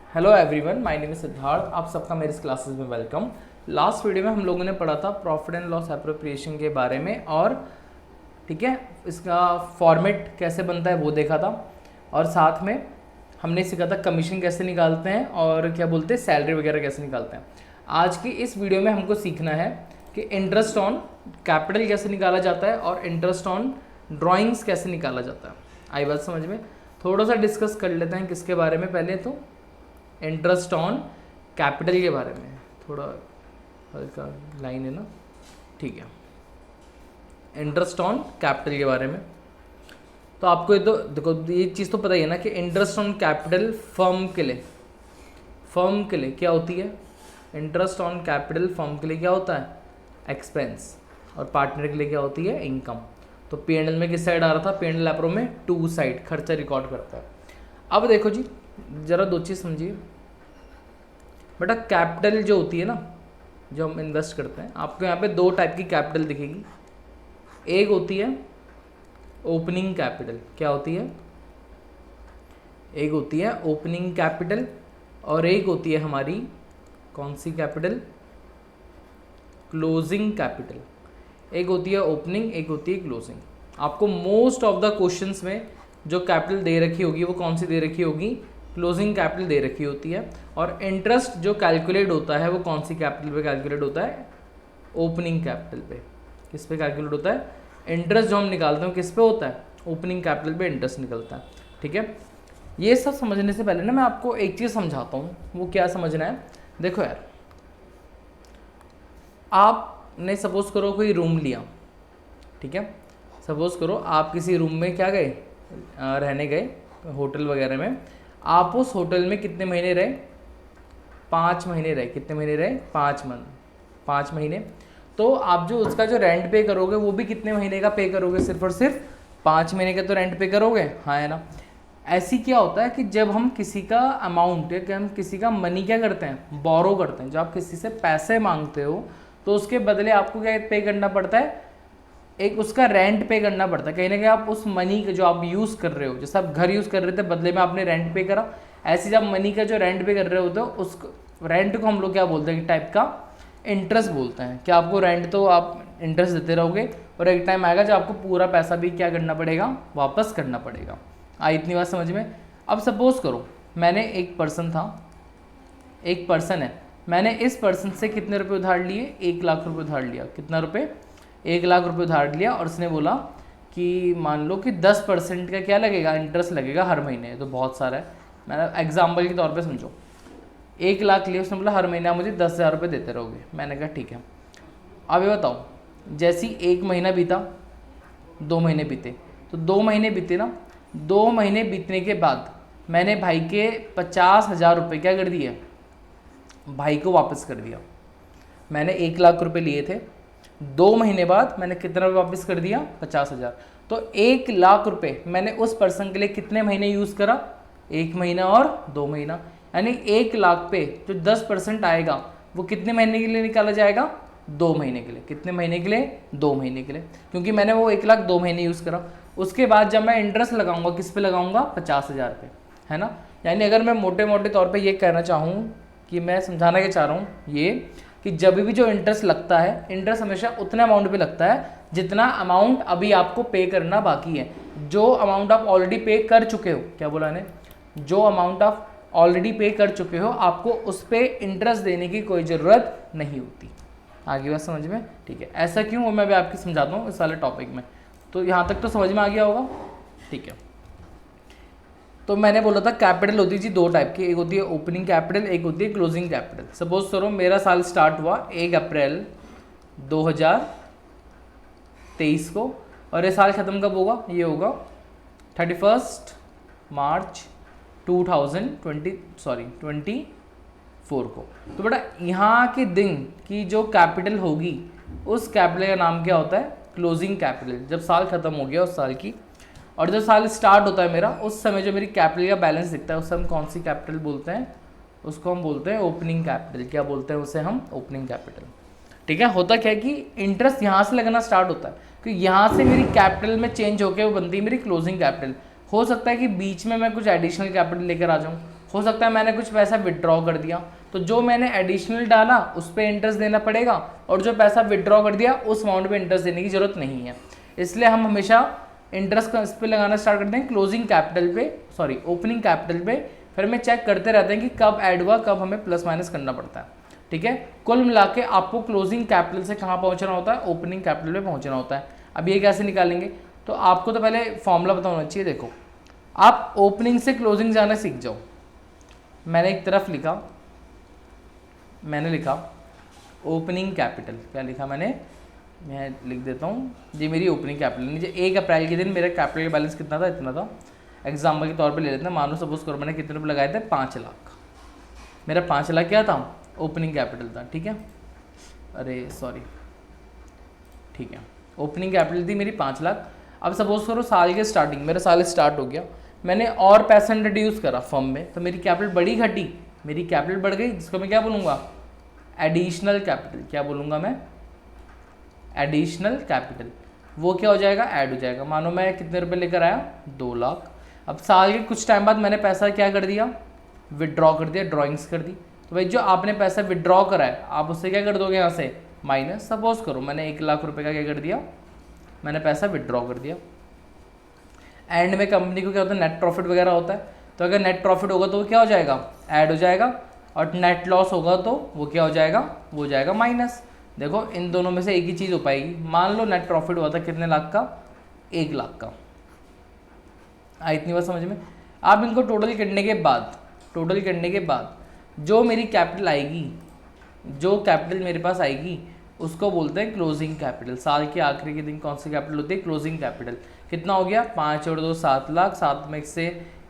Hello everyone, my name is Siddharth. आप सबका मेरे इस क्लासेस में वेलकम। लास्ट वीडियो में हम लोगों ने पढ़ा था प्रॉफिट एंड लॉस एप्रोप्रिएशन के बारे में, और ठीक है, इसका फॉर्मेट कैसे बनता है वो देखा था, और साथ में हमने सीखा था कमीशन कैसे निकालते हैं और क्या बोलते हैं सैलरी वगैरह कैसे निकालते हैं। आज की इस वीडियो में हमको सीखना है कि इंटरेस्ट ऑन कैपिटल कैसे निकाला जाता है और इंटरेस्ट ऑन ड्राइंग्स कैसे निकाला जाता है। आई बात समझ में? थोड़ा सा डिस्कस कर लेते हैं किसके बारे में। पहले तो इंटरेस्ट ऑन कैपिटल के बारे में, थोड़ा हल्का लाइन है ना, ठीक है। इंटरेस्ट ऑन कैपिटल के बारे में तो आपको ये तो देखो, ये चीज़ तो पता ही है ना कि इंटरेस्ट ऑन कैपिटल फर्म के लिए क्या होती है। इंटरेस्ट ऑन कैपिटल फर्म के लिए क्या होता है? एक्सपेंस। और पार्टनर के लिए क्या होती है? इनकम। तो P&L में किस साइड आ रहा था? P&L एप्रो में टू साइड खर्चा रिकॉर्ड करता है। अब देखो जी, ज़रा दो चीज़ समझिए बेटा। कैपिटल जो होती है ना, जो हम इन्वेस्ट करते हैं, आपको यहाँ पे दो टाइप की कैपिटल दिखेगी। एक होती है ओपनिंग कैपिटल। क्या होती है? एक होती है ओपनिंग कैपिटल और एक होती है हमारी कौन सी कैपिटल? Closing capital. एक होती है ओपनिंग, एक होती है क्लोजिंग। आपको मोस्ट ऑफ द क्वेश्चंस में जो कैपिटल दे रखी होगी वो कौन सी दे रखी होगी? क्लोजिंग कैपिटल दे रखी होती है। और इंटरेस्ट जो कैलकुलेट होता है वो कौन सी कैपिटल पे कैलकुलेट होता है? ओपनिंग कैपिटल पे। किस पे कैलकुलेट होता है? इंटरेस्ट जो हम निकालते हैं किस पे होता है? ओपनिंग कैपिटल पे इंटरेस्ट निकलता है। ठीक है, ये सब समझने से पहले ना मैं आपको एक चीज़ समझाता हूँ। वो क्या समझना है? देखो यार, आपने सपोज करो कोई रूम लिया, ठीक है। सपोज करो आप किसी रूम में क्या गए, रहने गए होटल वगैरह में। आप उस होटल में कितने महीने रहे? 5 महीने रहे। कितने महीने रहे? 5 महीने। तो आप जो उसका जो रेंट पे करोगे वो भी कितने महीने का पे करोगे? सिर्फ और सिर्फ 5 महीने का तो रेंट पे करोगे, हाँ है ना। ऐसी क्या होता है कि जब हम किसी का अमाउंट या कि हम किसी का मनी क्या करते हैं? बोरो करते हैं। जब आप किसी से पैसे मांगते हो तो उसके बदले आपको क्या पे करना पड़ता है? एक उसका रेंट पे करना पड़ता है। कहीं ना कहीं आप उस मनी का जो आप यूज़ कर रहे हो, जैसे आप घर यूज़ कर रहे थे, बदले में आपने रेंट पे करा। ऐसे जब मनी का जो रेंट पे कर रहे होते हो उस रेंट को हम लोग क्या बोलते हैं? टाइप का इंटरेस्ट बोलते हैं। कि आपको रेंट तो आप इंटरेस्ट देते रहोगे और एक टाइम आएगा जब आपको पूरा पैसा भी क्या करना पड़ेगा? वापस करना पड़ेगा। आई इतनी बात समझ में? अब सपोज करो मैंने एक पर्सन है, मैंने इस पर्सन से कितने रुपए उधार लिए? 1 लाख रुपए उधार लिया। कितना रुपए? 1 लाख रुपए उधार लिया। और उसने बोला कि मान लो कि 10% का क्या लगेगा? इंटरेस्ट लगेगा हर महीने। तो बहुत सारा है, मैंने एग्जाम्पल के तौर पे समझो। 1 लाख लिया, उसने बोला हर महीने आप मुझे 10,000 रुपये देते रहोगे। मैंने कहा ठीक है। अब ये बताओ, जैसे ही 1 महीना बीता, 2 महीने बीते, तो 2 महीने बीते ना, 2 महीने बीतने के बाद मैंने भाई के 50,000 रुपये क्या कर दिए? भाई को वापस कर दिया। मैंने 1 लाख रुपए लिए थे, 2 महीने बाद मैंने कितना वापस कर दिया? 50,000। तो 1 लाख रुपए मैंने उस पर्सन के लिए कितने महीने यूज़ करा? 1 महीना और 2 महीना। यानी 1 लाख पे जो 10% आएगा वो कितने महीने के लिए निकाला जाएगा? 2 महीने के लिए। कितने महीने के लिए? 2 महीने के लिए, क्योंकि मैंने वो 1 लाख 2 महीने यूज़ करा। उसके बाद जब मैं इंटरेस्ट लगाऊंगा, किस पे लगाऊंगा? 50,000 पे, है ना। यानी अगर मैं मोटे मोटे तौर पे ये कहना चाहूँ कि मैं समझाना क्या चाह रहा हूँ ये, कि जब भी जो इंटरेस्ट लगता है, इंटरेस्ट हमेशा उतने अमाउंट पे लगता है जितना अमाउंट अभी आपको पे करना बाकी है। जो अमाउंट आप ऑलरेडी पे कर चुके हो, क्या बोला ने? जो अमाउंट आप ऑलरेडी पे कर चुके हो, आपको उस पर इंटरेस्ट देने की कोई ज़रूरत नहीं होती। आगे बात समझ में? ठीक है। ऐसा क्यों, वो मैं भी आपकी समझाता हूँ इस वाले टॉपिक में। तो यहाँ तक तो समझ में आ गया होगा, ठीक है। तो मैंने बोला था कैपिटल होती थी 2 टाइप की। एक होती है ओपनिंग कैपिटल, एक होती है क्लोजिंग कैपिटल। सपोज करो मेरा साल स्टार्ट हुआ 1 अप्रैल 2023 को, और ये साल ख़त्म कब होगा? ये होगा 31 मार्च 2024 को। तो बेटा यहाँ के दिन की जो कैपिटल होगी, उस कैपिटल का नाम क्या होता है? Closing capital. जब साल ख़त्म हो गया उस साल की, और जब साल स्टार्ट होता है मेरा, उस समय जो मेरी कैपिटल का बैलेंस दिखता है, उसे हम कौन सी कैपिटल बोलते हैं? उसको हम बोलते हैं ओपनिंग कैपिटल। क्या बोलते हैं उसे हम? Opening capital. ठीक है। होता क्या है कि इंटरेस्ट यहाँ से लगना स्टार्ट होता है, क्योंकि यहाँ से मेरी कैपिटल में चेंज होकर वो बनती है मेरी क्लोजिंग कैपिटल। हो सकता है कि बीच में मैं कुछ एडिशनल कैपिटल लेकर आ जाऊँ, हो सकता है मैंने कुछ पैसा विड्रॉ कर दिया, तो जो मैंने एडिशनल डाला उस पर इंटरेस्ट देना पड़ेगा, और जो पैसा विड्रॉ कर दिया उस अमाउंट पे इंटरेस्ट देने की जरूरत नहीं है। इसलिए हम हमेशा इंटरेस्ट इस पे लगाना स्टार्ट करते हैं क्लोजिंग कैपिटल पे, सॉरी ओपनिंग कैपिटल पे, फिर हमें चेक करते रहते हैं कि कब ऐड हुआ, कब हमें प्लस माइनस करना पड़ता है। ठीक है, कुल मिला के आपको क्लोजिंग कैपिटल से कहाँ पहुँचना होता है, ओपनिंग कैपिटल पे पहुँचना होता है। अब ये कैसे निकालेंगे, तो आपको तो पहले फॉर्मूला पता होना चाहिए। देखो आप ओपनिंग से क्लोजिंग जाना सीख जाओ। मैंने एक तरफ लिखा, मैंने लिखा ओपनिंग कैपिटल, क्या लिखा मैंने, मैं लिख देता हूँ, ये मेरी ओपनिंग कैपिटल। नीचे 1 अप्रैल के दिन मेरा कैपिटल का बैलेंस कितना था, इतना था। एग्जाम्पल के तौर पे ले लेते हैं, मानो सपोज करो मैंने कितने रुपये लगाए थे, 5 लाख। मेरा 5 लाख क्या था, ओपनिंग कैपिटल था। ठीक है, अरे सॉरी, ठीक है, ओपनिंग कैपिटल थी मेरी 5 लाख। अब सपोज करो साल के स्टार्टिंग, मेरा साल स्टार्ट हो गया, मैंने और पैसा इंट्रोड्यूस करा फर्म में, तो मेरी कैपिटल बढ़ी घटी, मेरी कैपिटल बढ़ गई, जिसको मैं क्या बोलूँगा, एडिशनल कैपिटल। क्या बोलूँगा मैं, एडिशनल कैपिटल। वो क्या हो जाएगा, ऐड हो जाएगा। मानो मैं कितने रुपए लेकर आया, 2 लाख। अब साल के कुछ टाइम बाद मैंने पैसा क्या कर दिया, विड्रॉ कर दिया, ड्राइंग्स कर दी। तो भाई जो आपने पैसा विड्रॉ करा है आप उससे क्या कर दोगे, यहाँ से माइनस। सपोज करो मैंने 1 लाख रुपए का क्या कर दिया, मैंने पैसा विड्रॉ कर दिया। एंड में कंपनी को क्या होता है, नेट प्रॉफिट वगैरह होता है, तो अगर नेट प्रॉफिट होगा तो वो क्या हो जाएगा, ऐड हो जाएगा, और नेट लॉस होगा तो वो क्या हो जाएगा, वो हो जाएगा माइनस। देखो इन दोनों में से एक ही चीज़ हो पाएगी। मान लो नेट प्रॉफिट हुआ था कितने लाख का, 1 लाख का। आई इतनी बात समझ में। आप इनको टोटल करने के बाद, टोटल करने के बाद जो मेरी कैपिटल आएगी, जो कैपिटल मेरे पास आएगी उसको बोलते हैं क्लोजिंग कैपिटल। साल के आखिरी के दिन कौन सी कैपिटल होती है, क्लोजिंग कैपिटल। कितना हो गया, 5 और 2 7 लाख, 7 में से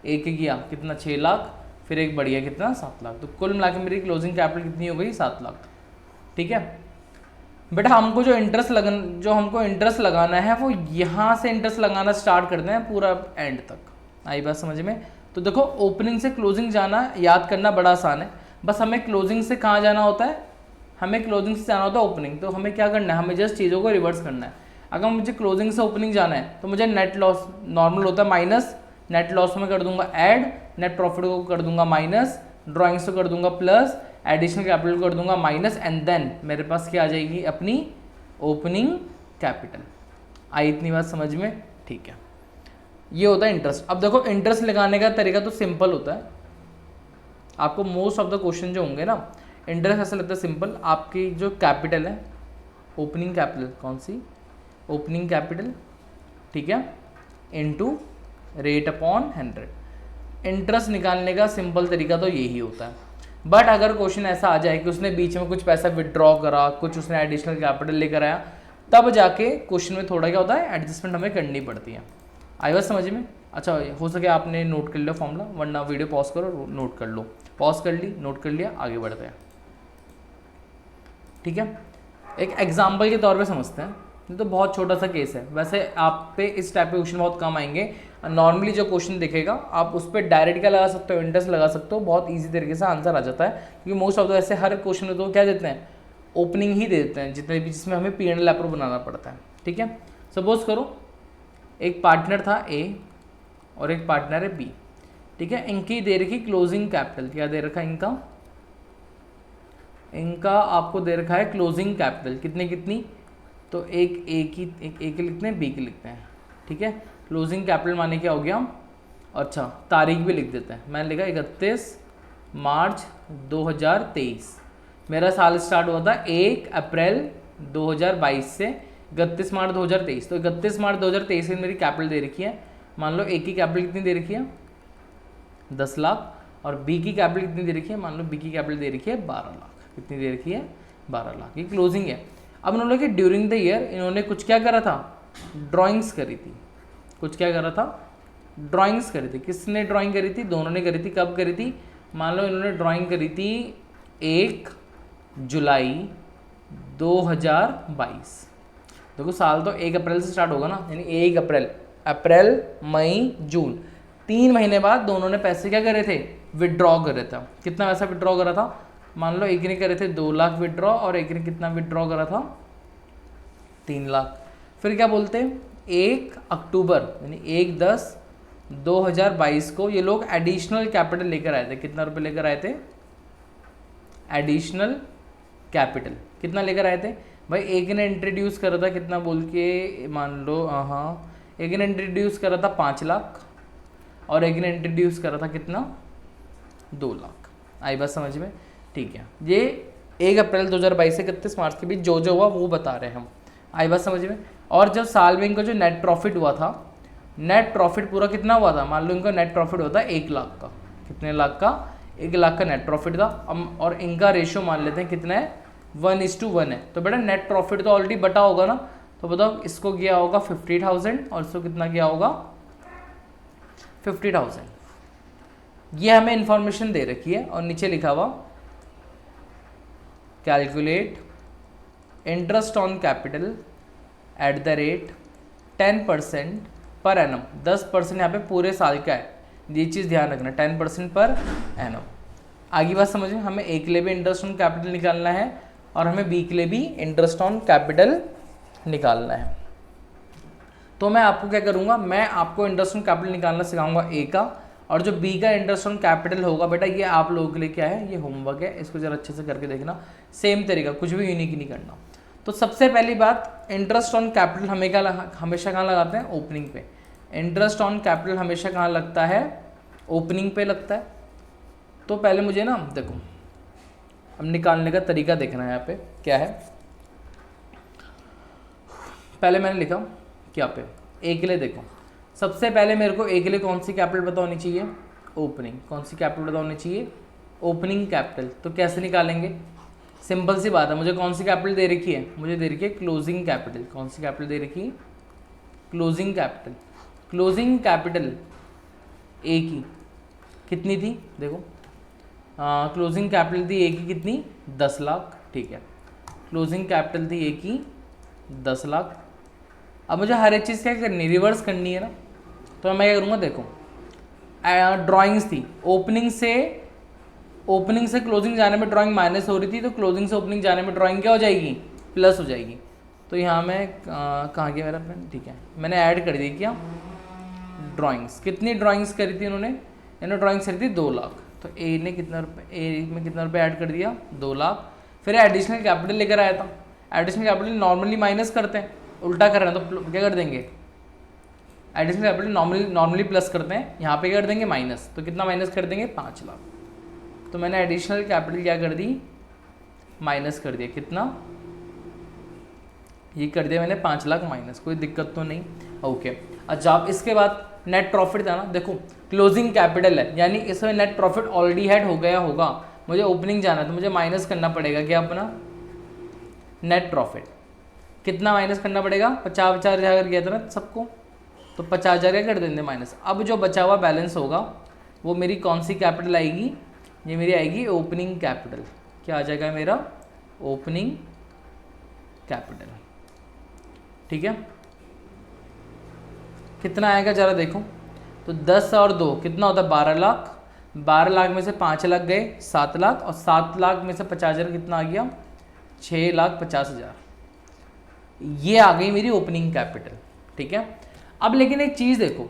1 गया कितना, 6 लाख, फिर 1 बढ़िया कितना, 7 लाख। तो कुल मिला के मेरी क्लोजिंग कैपिटल कितनी हो गई, 7 लाख। ठीक है बेटा, हमको जो हमको इंटरेस्ट लगाना है वो यहाँ से इंटरेस्ट लगाना स्टार्ट करते हैं पूरा एंड तक। आई बात समझ में। तो देखो ओपनिंग से क्लोजिंग जाना याद करना बड़ा आसान है, बस हमें क्लोजिंग से कहाँ जाना होता है, हमें क्लोजिंग से जाना होता है ओपनिंग। तो हमें क्या करना है, हमें जस्ट चीज़ों को रिवर्स करना है। अगर मुझे क्लोजिंग से ओपनिंग जाना है तो मुझे नेट लॉस नॉर्मल होता है माइनस, नेट लॉस में कर दूंगा ऐड, नेट प्रॉफिट को कर दूंगा माइनस, ड्राइंग्स को कर दूंगा प्लस, एडिशनल कैपिटल कर दूंगा माइनस, एंड देन मेरे पास क्या आ जाएगी, अपनी ओपनिंग कैपिटल। आई इतनी बात समझ में। ठीक है, ये होता है इंटरेस्ट। अब देखो इंटरेस्ट लगाने का तरीका तो सिंपल होता है। आपको मोस्ट ऑफ द क्वेश्चन जो होंगे ना, इंटरेस्ट ऐसा लगता है सिंपल। आपकी जो कैपिटल है, ओपनिंग कैपिटल कौन सी, ओपनिंग कैपिटल, ठीक है, इनटू रेट अपॉन 100। इंटरेस्ट निकालने का सिंपल तरीका तो यही होता है। बट अगर क्वेश्चन ऐसा आ जाए कि उसने बीच में कुछ पैसा विड्रॉ करा, कुछ उसने एडिशनल कैपिटल लेकर आया, तब जाके क्वेश्चन में थोड़ा क्या होता है, एडजस्टमेंट हमें करनी पड़ती है। आई बात समझ में। अच्छा, हो सके आपने नोट कर लिया फॉर्मूला, वरना वीडियो पॉज करो नोट कर लो। पॉज कर ली, नोट कर लिया, आगे बढ़ते हैं। ठीक है, एक एग्जाम्पल के तौर पे समझते हैं। ये तो बहुत छोटा सा केस है, वैसे आप पे इस टाइप के क्वेश्चन बहुत कम आएंगे। नॉर्मली जो क्वेश्चन दिखेगा आप उस पर डायरेक्ट क्या लगा सकते हो, इंटरेस्ट लगा सकते हो, बहुत इजी तरीके से आंसर आ जाता है। क्योंकि मोस्ट ऑफ द ऐसे हर क्वेश्चन में तो क्या देते हैं, ओपनिंग ही दे देते हैं, जितने भी, जिसमें हमें P&L अप्रूव बनाना पड़ता है। ठीक है, सपोज करो एक पार्टनर था A और एक पार्टनर है B। ठीक है, इनकी दे रखी क्लोजिंग कैपिटल, क्या दे रखा है इनका आपको दे रखा है क्लोजिंग कैपिटल कितनी कितनी, तो एक A के लिखते हैं, B के लिखते हैं। ठीक है, क्लोजिंग कैपिटल माने क्या हो गया, अच्छा तारीख भी लिख देते हैं। मैंने लिखा 31 मार्च 2023। मेरा साल स्टार्ट हुआ था 1 अप्रैल 2022 से 31 मार्च 2023। तो 31 मार्च 2023 में मेरी कैपिटल दे रखी है। मान लो A की कैपिटल कितनी दे रखी है, 10 लाख, और B की कैपिटल कितनी दे रखी है, मान लो B की कैपिटल दे रखी है 12 लाख। कितनी दे रखी है, 12 लाख। ये क्लोजिंग है। अब उन्होंने कि ड्यूरिंग द ईयर इन्होंने कुछ क्या करा था, ड्राइंग्स करी थी। कुछ क्या करा था, ड्राइंग्स करी थी। किसने ड्राइंग करी थी, दोनों ने करी थी। कब करी थी, मान लो इन्होंने ड्राइंग करी थी 1 जुलाई 2022। देखो साल तो 1 अप्रैल से स्टार्ट होगा ना, यानी 1 अप्रैल मई जून, 3 महीने बाद दोनों ने पैसे क्या करे थे, विड्रॉ करे थे। कितना पैसा विड्रॉ करा था, मान लो एक ने करे थे 2 लाख विड्रॉ, और एक ने कितना विड्रॉ करा था, 3 लाख। फिर क्या बोलते हैं, 1 अक्टूबर यानी 1/10 2022 को ये लोग एडिशनल कैपिटल लेकर आए थे। कितना रुपए लेकर आए थे? एडिशनल कैपिटल कितना लेकर आए थे भाई? एक ने इंट्रोड्यूस करा था कितना बोल के, मान लो हाँ, एक ने इंट्रोड्यूस करा था 5 लाख और एक ने इंट्रोड्यूस करा था कितना? 2 लाख। आई बात समझ में? ठीक है, ये 1 अप्रैल 2022 से 31 मार्च के बीच जो जो हुआ वो बता रहे हैं हम। आई बात समझ में? और जब साल में इनका जो नेट प्रॉफिट हुआ था, नेट प्रॉफिट पूरा कितना हुआ था? मान लो इनका नेट प्रॉफिट हुआ था 1 लाख का। कितने लाख का? 1 लाख का नेट प्रॉफिट था। और इनका रेशियो मान लेते हैं कितना है? 1:1 है। तो बेटा नेट प्रॉफिट तो ऑलरेडी बटा होगा ना, तो बताओ इसको गया होगा 50,000 और इसको कितना गया होगा? 50,000। ये हमें इंफॉर्मेशन दे रखी है और नीचे लिखा हुआ calculate interest on capital at the rate 10% per annum. 10% यहाँ पे पूरे साल का है, ये चीज़ ध्यान रखना, 10% पर एनम। आगे बात समझ में? हमें ए के लिए भी इंटरेस्ट ऑन कैपिटल निकालना है और हमें बी के लिए भी इंटरेस्ट ऑन कैपिटल निकालना है। तो मैं आपको क्या करूँगा, मैं आपको इंटरेस्ट ऑन कैपिटल निकालना सिखाऊंगा ए का, और जो बी का इंटरेस्ट ऑन कैपिटल होगा बेटा ये आप लोगों के लिए क्या है? ये होमवर्क है, इसको जरा अच्छे से करके देखना। सेम तरीका, कुछ भी यूनिक नहीं करना। तो सबसे पहली बात, इंटरेस्ट ऑन कैपिटल हमेशा कहाँ लगाते हैं? ओपनिंग पे। इंटरेस्ट ऑन कैपिटल हमेशा कहाँ लगता है? ओपनिंग पे लगता है। तो पहले मुझे ना देखो, अब निकालने का तरीका देखना है। यहाँ पे क्या है? पहले मैंने लिखा क्या पे? ए के लिए देखो, सबसे पहले मेरे को ए के लिए कौन सी कैपिटल पता होनी चाहिए? ओपनिंग। कौन सी कैपिटल पता होनी चाहिए? Opening capital. तो कैसे निकालेंगे? सिंपल सी बात है, मुझे कौन सी कैपिटल दे रखी है? मुझे दे रखी है क्लोजिंग कैपिटल। कौन सी कैपिटल दे रखी है? Closing capital. Closing capital A की कितनी थी? देखो क्लोजिंग कैपिटल थी ए की कितनी? 10 लाख। ठीक है, क्लोजिंग कैपिटल थी ए की 10 लाख। अब मुझे हर एक चीज़ क्या करनी है? रिवर्स करनी है ना। तो मैं क्या करूँगा, देखो ड्राइंग्स थी, ओपनिंग से क्लोजिंग जाने में ड्राइंग माइनस हो रही थी, तो क्लोजिंग से ओपनिंग जाने में ड्राइंग क्या हो जाएगी? प्लस हो जाएगी। तो यहाँ मैं कहाँ गया मेरा पेन? ठीक है, मैंने ऐड कर दी क्या? ड्राइंग्स। कितनी ड्राइंग्स करी थी इन्होंने ड्राइंग्स करी थी 2 लाख। तो ए ने कितना रुपये, ए में कितना रुपये ऐड कर दिया? 2 लाख। फिर एडिशनल कैपिटल लेकर आया था। एडिशनल कैपिटल नॉर्मली माइनस करते हैं, उल्टा कर रहे हैं तो क्या कर देंगे? एडिशनल कैपिटल नॉर्मली प्लस करते हैं, यहाँ पे कर देंगे माइनस। तो कितना माइनस कर देंगे? 5 लाख। तो मैंने एडिशनल कैपिटल क्या कर दी? माइनस कर दिया। कितना? ये कर दिया मैंने 5 लाख माइनस। कोई दिक्कत तो नहीं? ओके। अच्छा, अब इसके बाद नेट प्रॉफिट था ना, देखो क्लोजिंग कैपिटल है, यानी इसमें नेट प्रॉफिट ऑलरेडी हेड हो गया होगा। मुझे ओपनिंग जाना है तो मुझे माइनस करना पड़ेगा क्या? अपना नेट प्रॉफिट। कितना माइनस करना पड़ेगा? 50,000 गया था ना सबको, तो 50,000 कर देंगे माइनस। अब जो बचा हुआ बैलेंस होगा वो मेरी कौन सी कैपिटल आएगी? ये मेरी आएगी ओपनिंग कैपिटल। क्या आ जाएगा मेरा? Opening capital. ठीक है, कितना आएगा जरा देखो। तो 10 और 2 कितना होता है? 12 लाख। 12 लाख में से 5 लाख गए 7 लाख, और 7 लाख में से 50,000 कितना आ गया? 6,50,000। ये आ गई मेरी ओपनिंग कैपिटल। ठीक है, अब लेकिन एक चीज़ देखो,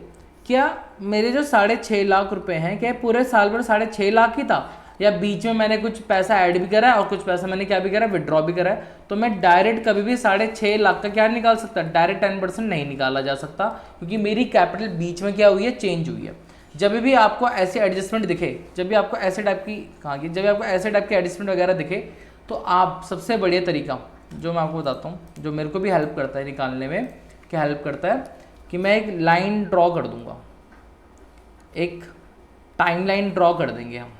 क्या मेरे जो 6.5 लाख रुपए हैं, क्या पूरे साल भर 6.5 लाख ही था, या बीच में मैंने कुछ पैसा ऐड भी करा है और कुछ पैसा मैंने क्या भी करा है? विड्रॉ भी करा है। तो मैं डायरेक्ट कभी भी 6.5 लाख का क्या निकाल सकता? डायरेक्ट 10% नहीं निकाला जा सकता, क्योंकि मेरी कैपिटल बीच में क्या हुई है? चेंज हुई है। जब भी आपको ऐसे एडजस्टमेंट दिखे, जब भी आपको ऐसे टाइप की जब भी आपको ऐसे टाइप के एडजस्टमेंट वगैरह दिखे, तो आप सबसे बढ़िया तरीका जो मैं आपको बताता हूँ, जो मेरे को भी हेल्प करता है निकालने में, क्या हेल्प करता है कि मैं एक लाइन ड्रॉ कर दूंगा, एक टाइम लाइन ड्रॉ कर देंगे हम।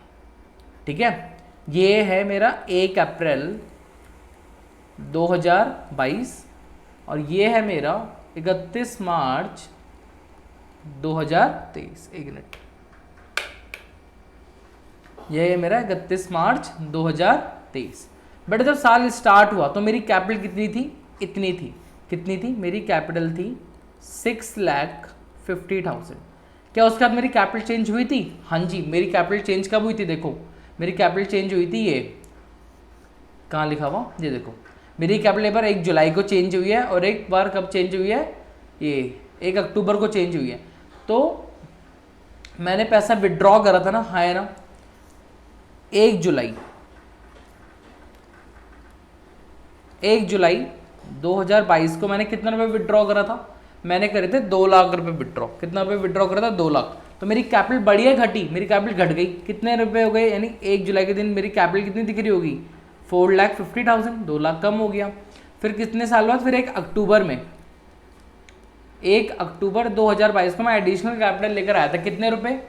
ठीक है, ये है मेरा 1 अप्रैल 2022 और ये है मेरा 31 मार्च 2023। एक मिनट, ये है मेरा 31 मार्च 2023। बेटा जब साल स्टार्ट हुआ तो मेरी कैपिटल कितनी थी? इतनी थी। कितनी थी? मेरी कैपिटल थी 6,50,000। क्या उसके बाद मेरी कैपिटल चेंज हुई थी? हाँ जी, मेरी कैपिटल चेंज कब हुई थी? देखो मेरी कैपिटल चेंज हुई थी, ये कहाँ लिखा हुआ? ये देखो, मेरी कैपिटल एक बार 1 जुलाई को चेंज हुई है और एक बार कब चेंज हुई है? ये 1 अक्टूबर को चेंज हुई है। तो मैंने पैसा विड्रॉ करा था ना, है ना, 1 जुलाई 2022 को मैंने कितना रुपए विड्रॉ करा था, मैंने करे थे 2 लाख रुपए विड्रॉ। कितना रुपए विड्रॉ करा था, 2 लाख। तो मेरी कैपिटल बढ़ी है घटी, मेरी कैपिटल घट गई, कितने रुपए हो गए, यानी 1 जुलाई के दिन मेरी कैपिटल कितनी दिख रही होगी, 4,50,000, 2 लाख कम हो गया। फिर कितने साल बाद, फिर 1 अक्टूबर में, 1 अक्टूबर 2022 को मैं एडिशनल कैपिटल लेकर आया था, कितने रुपए,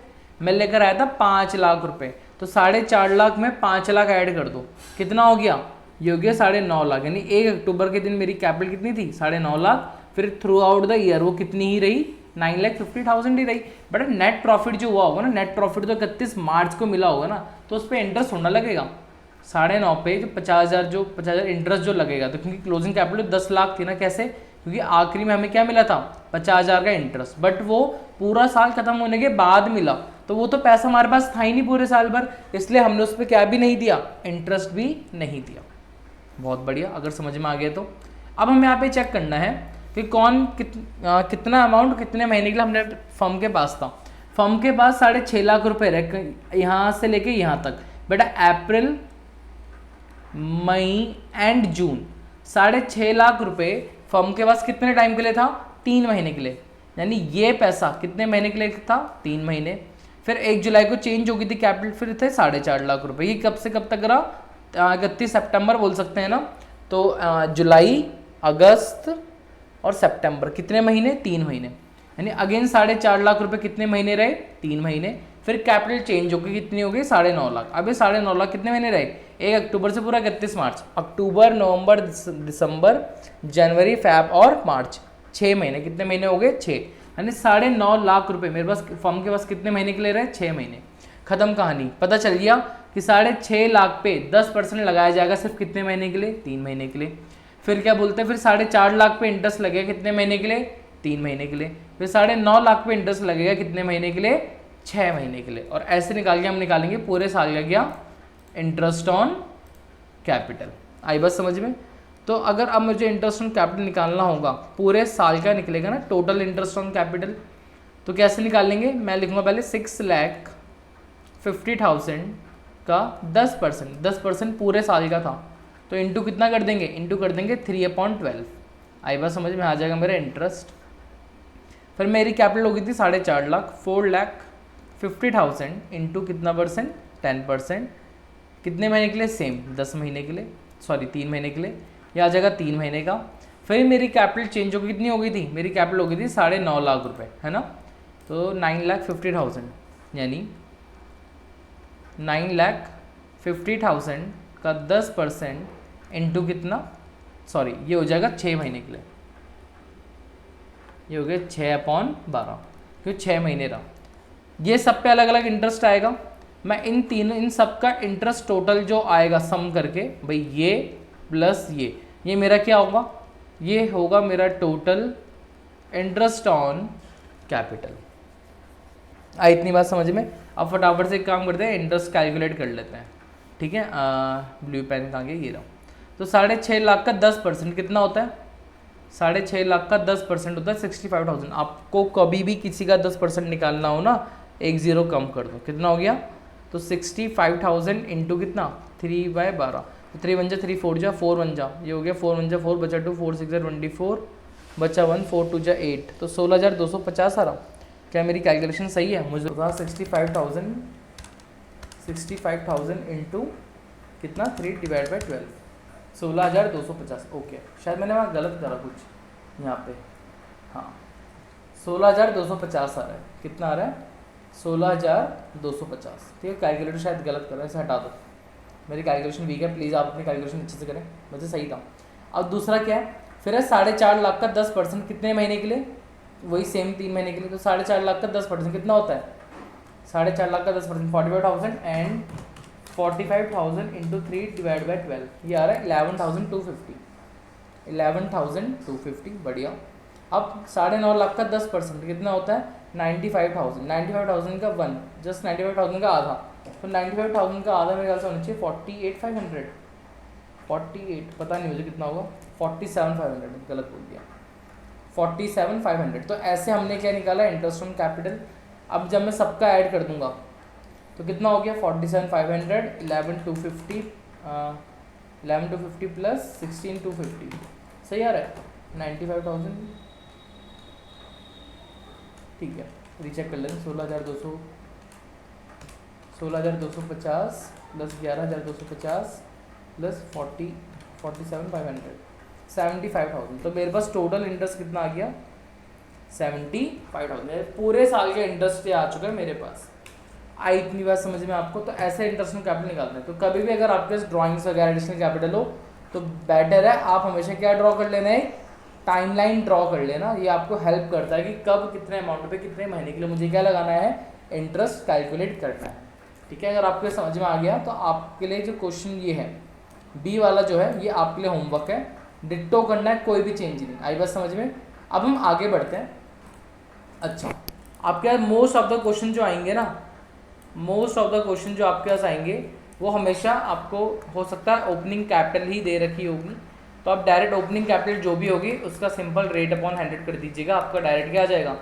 मैं लेकर आया था 5 लाख रुपए। तो 4.5 लाख में 5 लाख ऐड कर दो, कितना हो गया, ये हो गया 9.5 लाख। यानी 1 अक्टूबर के दिन मेरी कैपिटल कितनी थी, 9.5 लाख। फिर थ्रू आउट द ईयर वो कितनी ही रही, 9,50,000 ही रही। बट नेट प्रॉफिट जो हुआ होगा ना, नेट प्रॉफिट तो 31 मार्च को मिला होगा ना, तो उस पर इंटरेस्ट होना लगेगा 9.5 पे जो 50,000 इंटरेस्ट जो लगेगा। तो क्योंकि क्लोजिंग कैपिटल 10 लाख थी ना, कैसे, क्योंकि आखिरी में हमें क्या मिला था, 50,000 का इंटरेस्ट, बट वो पूरा साल खत्म होने के बाद मिला। तो वो तो पैसा हमारे पास था ही नहीं पूरे साल भर, इसलिए हमने उस पर क्या भी नहीं दिया, इंटरेस्ट भी नहीं दिया। बहुत बढ़िया, अगर समझ में आ गया तो। अब हमें यहाँ पे चेक करना है कि कितना अमाउंट कितने महीने के लिए हमने फर्म के पास था। फर्म के पास 6.5 लाख रुपए रहे, यहाँ से लेके यहाँ तक। बेटा अप्रैल, मई एंड जून, 6.5 लाख रुपए फर्म के पास कितने टाइम के लिए था, 3 महीने के लिए। यानी ये पैसा कितने महीने के लिए था, 3 महीने। फिर 1 जुलाई को चेंज हो गई थी कैपिटल, फिर थे 4.5 लाख रुपए। ये कब से कब तक रहा, 31 सितंबर बोल सकते हैं ना। तो जुलाई, अगस्त और सितंबर, कितने महीने, 3 महीने। यानी अगेन 4.5 लाख रुपए कितने महीने रहे, 3 महीने। फिर कैपिटल चेंज होकर कितनी हो गई, 9.5 लाख। अब ये 9.5 लाख कितने महीने रहे, 1 अक्टूबर से पूरा 31 मार्च, अक्टूबर, नवंबर, दिसंबर, जनवरी, फैब और मार्च, 6 महीने। कितने महीने हो गए, 6। यानी 9.5 लाख रुपए मेरे पास फर्म के पास कितने महीने के लिए रहे, 6 महीने। खत्म कहानी। पता चल गया कि 6.5 लाख पे 10% लगाया जाएगा सिर्फ कितने महीने के लिए, 3 महीने के लिए। फिर क्या बोलते हैं, फिर 4.5 लाख पे इंटरेस्ट लगेगा कितने महीने के लिए, 3 महीने के लिए। फिर 9.5 लाख पे इंटरेस्ट लगेगा कितने महीने के लिए, 6 महीने के लिए। और ऐसे निकाल के हम निकालेंगे पूरे साल का क्या, इंटरेस्ट ऑन कैपिटल। आई बात समझ में। तो अगर अब मुझे इंटरेस्ट ऑन कैपिटल निकालना होगा, पूरे साल का निकलेगा ना टोटल इंटरेस्ट ऑन कैपिटल, तो कैसे निकालेंगे, मैं लिखूंगा पहले 6,50,000 का 10% पूरे साल का था, तो इंटू कितना कर देंगे, इंटू कर देंगे 3/12। आई बात समझ में, आ जाएगा मेरा इंटरेस्ट। फिर मेरी कैपिटल हो गई थी 4.5 लाख, 4,50,000 इंटू कितना परसेंट, 10%। कितने महीने के लिए, सेम 10 महीने के लिए, सॉरी 3 महीने के लिए, यह आ जाएगा 3 महीने का। फिर मेरी कैपिटल चेंज होगी, कितनी हो गई थी, मेरी कैपिटल हो गई थी 9.5 लाख रुपए, है ना। तो 9,50,000 यानी 9,50,000 का 10% इंटू कितना, सॉरी ये हो जाएगा 6 महीने के लिए, ये हो गया 6/12, क्योंकि 6 महीने रहा। ये सब पे अलग अलग इंटरेस्ट आएगा। मैं इन सब का इंटरेस्ट टोटल जो आएगा सम करके, भाई ये प्लस ये मेरा क्या होगा, ये होगा मेरा टोटल इंटरेस्ट ऑन कैपिटल। आई इतनी बात समझ में। अब फटाफट से एक काम करते हैं, इंटरेस्ट कैलकुलेट कर लेते हैं, ठीक है। ब्लू पेन कहाँ गया, ये रहा। तो 6.5 लाख का 10% कितना होता है, 6.5 लाख का 10% होता है 65,000। आपको कभी भी किसी का 10% निकालना हो ना, 1 0 कम कर दो, कितना हो गया, तो 65,000 इंटू कितना, 3/12। तो 3 1 जा 3 4 जा 4 1 जा, ये हो गया 4 1 जा 4, बचा 2 4 6 जा 24, बचा 1 4 2 जा 8, तो 16,250 आ रहा। क्या मेरी कैलकुलेशन सही है, मुझे 65,000 इंटू कितना, 3/12, 16,250। ओके, शायद मैंने वहाँ गलत करा कुछ यहाँ पे, हाँ 16,250 आ रहा है। कितना आ रहा है, 16,250। ठीक है, कैलकुलेटर शायद गलत कर रहा है, इसे हटा दो, मेरी कैलकुलेशन वीक है, प्लीज़ आप अपनी कैलकुलेशन अच्छे से करें, मुझे सही था। अब दूसरा क्या है, फिर है 4.5 लाख का 10% कितने महीने के लिए, वही सेम 3 महीने के लिए। तो 4.5 लाख का 10% कितना होता है, 4.5 लाख का 10% 45,000 एंड 45,000 इंटू 3/12, ये आ रहा है 11,250, 11,250। बढ़िया। अब 9.5 लाख का 10% कितना होता है, 95,000, 95,000 का 1, जस्ट 95,000 का आधा, तो 95,000 का आधा मेरे ख्याल से होना चाहिए 48,500, 48 पता नहीं मुझे कितना होगा, 47,500, गलत बोल दिया, 47,500। तो ऐसे हमने क्या निकाला, इंटरेस्ट ऑन कैपिटल। अब जब मैं सबका ऐड कर दूंगा तो कितना हो गया 47,500, 11,250 प्लस 16,250, सही आ रहा है 95,000। ठीक है, रीचेक कर लेंगे। 16,250 प्लस 11,250 प्लस 47,500, 75,000। तो मेरे पास टोटल इंटरेस्ट कितना आ गया 75,000। पूरे साल का इंटरेस्ट आ चुका है मेरे पास। आई इतनी बात समझ में आपको? तो ऐसे इंटरेस्ट में कैपिटल निकालना है। तो कभी भी अगर आपके पास ड्राइंग्स वगैरह एडिशनल कैपिटल हो तो बेटर है आप हमेशा क्या ड्रॉ कर लेना है, टाइमलाइन ड्रॉ कर लेना। ये आपको हेल्प करता है कि कब कितने अमाउंट पे कितने महीने के लिए मुझे क्या लगाना है, इंटरेस्ट कैलकुलेट करना है। ठीक है, अगर आपको समझ में आ गया तो आपके लिए जो क्वेश्चन ये है बी वाला जो है ये आपके लिए होमवर्क है, डिट्टो करना है, कोई भी चेंज नहीं। आई बात समझ में? अब हम आगे बढ़ते हैं। अच्छा, आपके पास मोस्ट ऑफ द क्वेश्चन जो आएंगे ना, मोस्ट ऑफ द क्वेश्चन जो आपके पास आएंगे वो हमेशा आपको हो सकता है ओपनिंग कैपिटल ही दे रखी होगी। तो आप डायरेक्ट ओपनिंग कैपिटल जो भी होगी उसका सिंपल रेट अपॉन 100 कर दीजिएगा, आपका डायरेक्ट क्या आ जाएगा,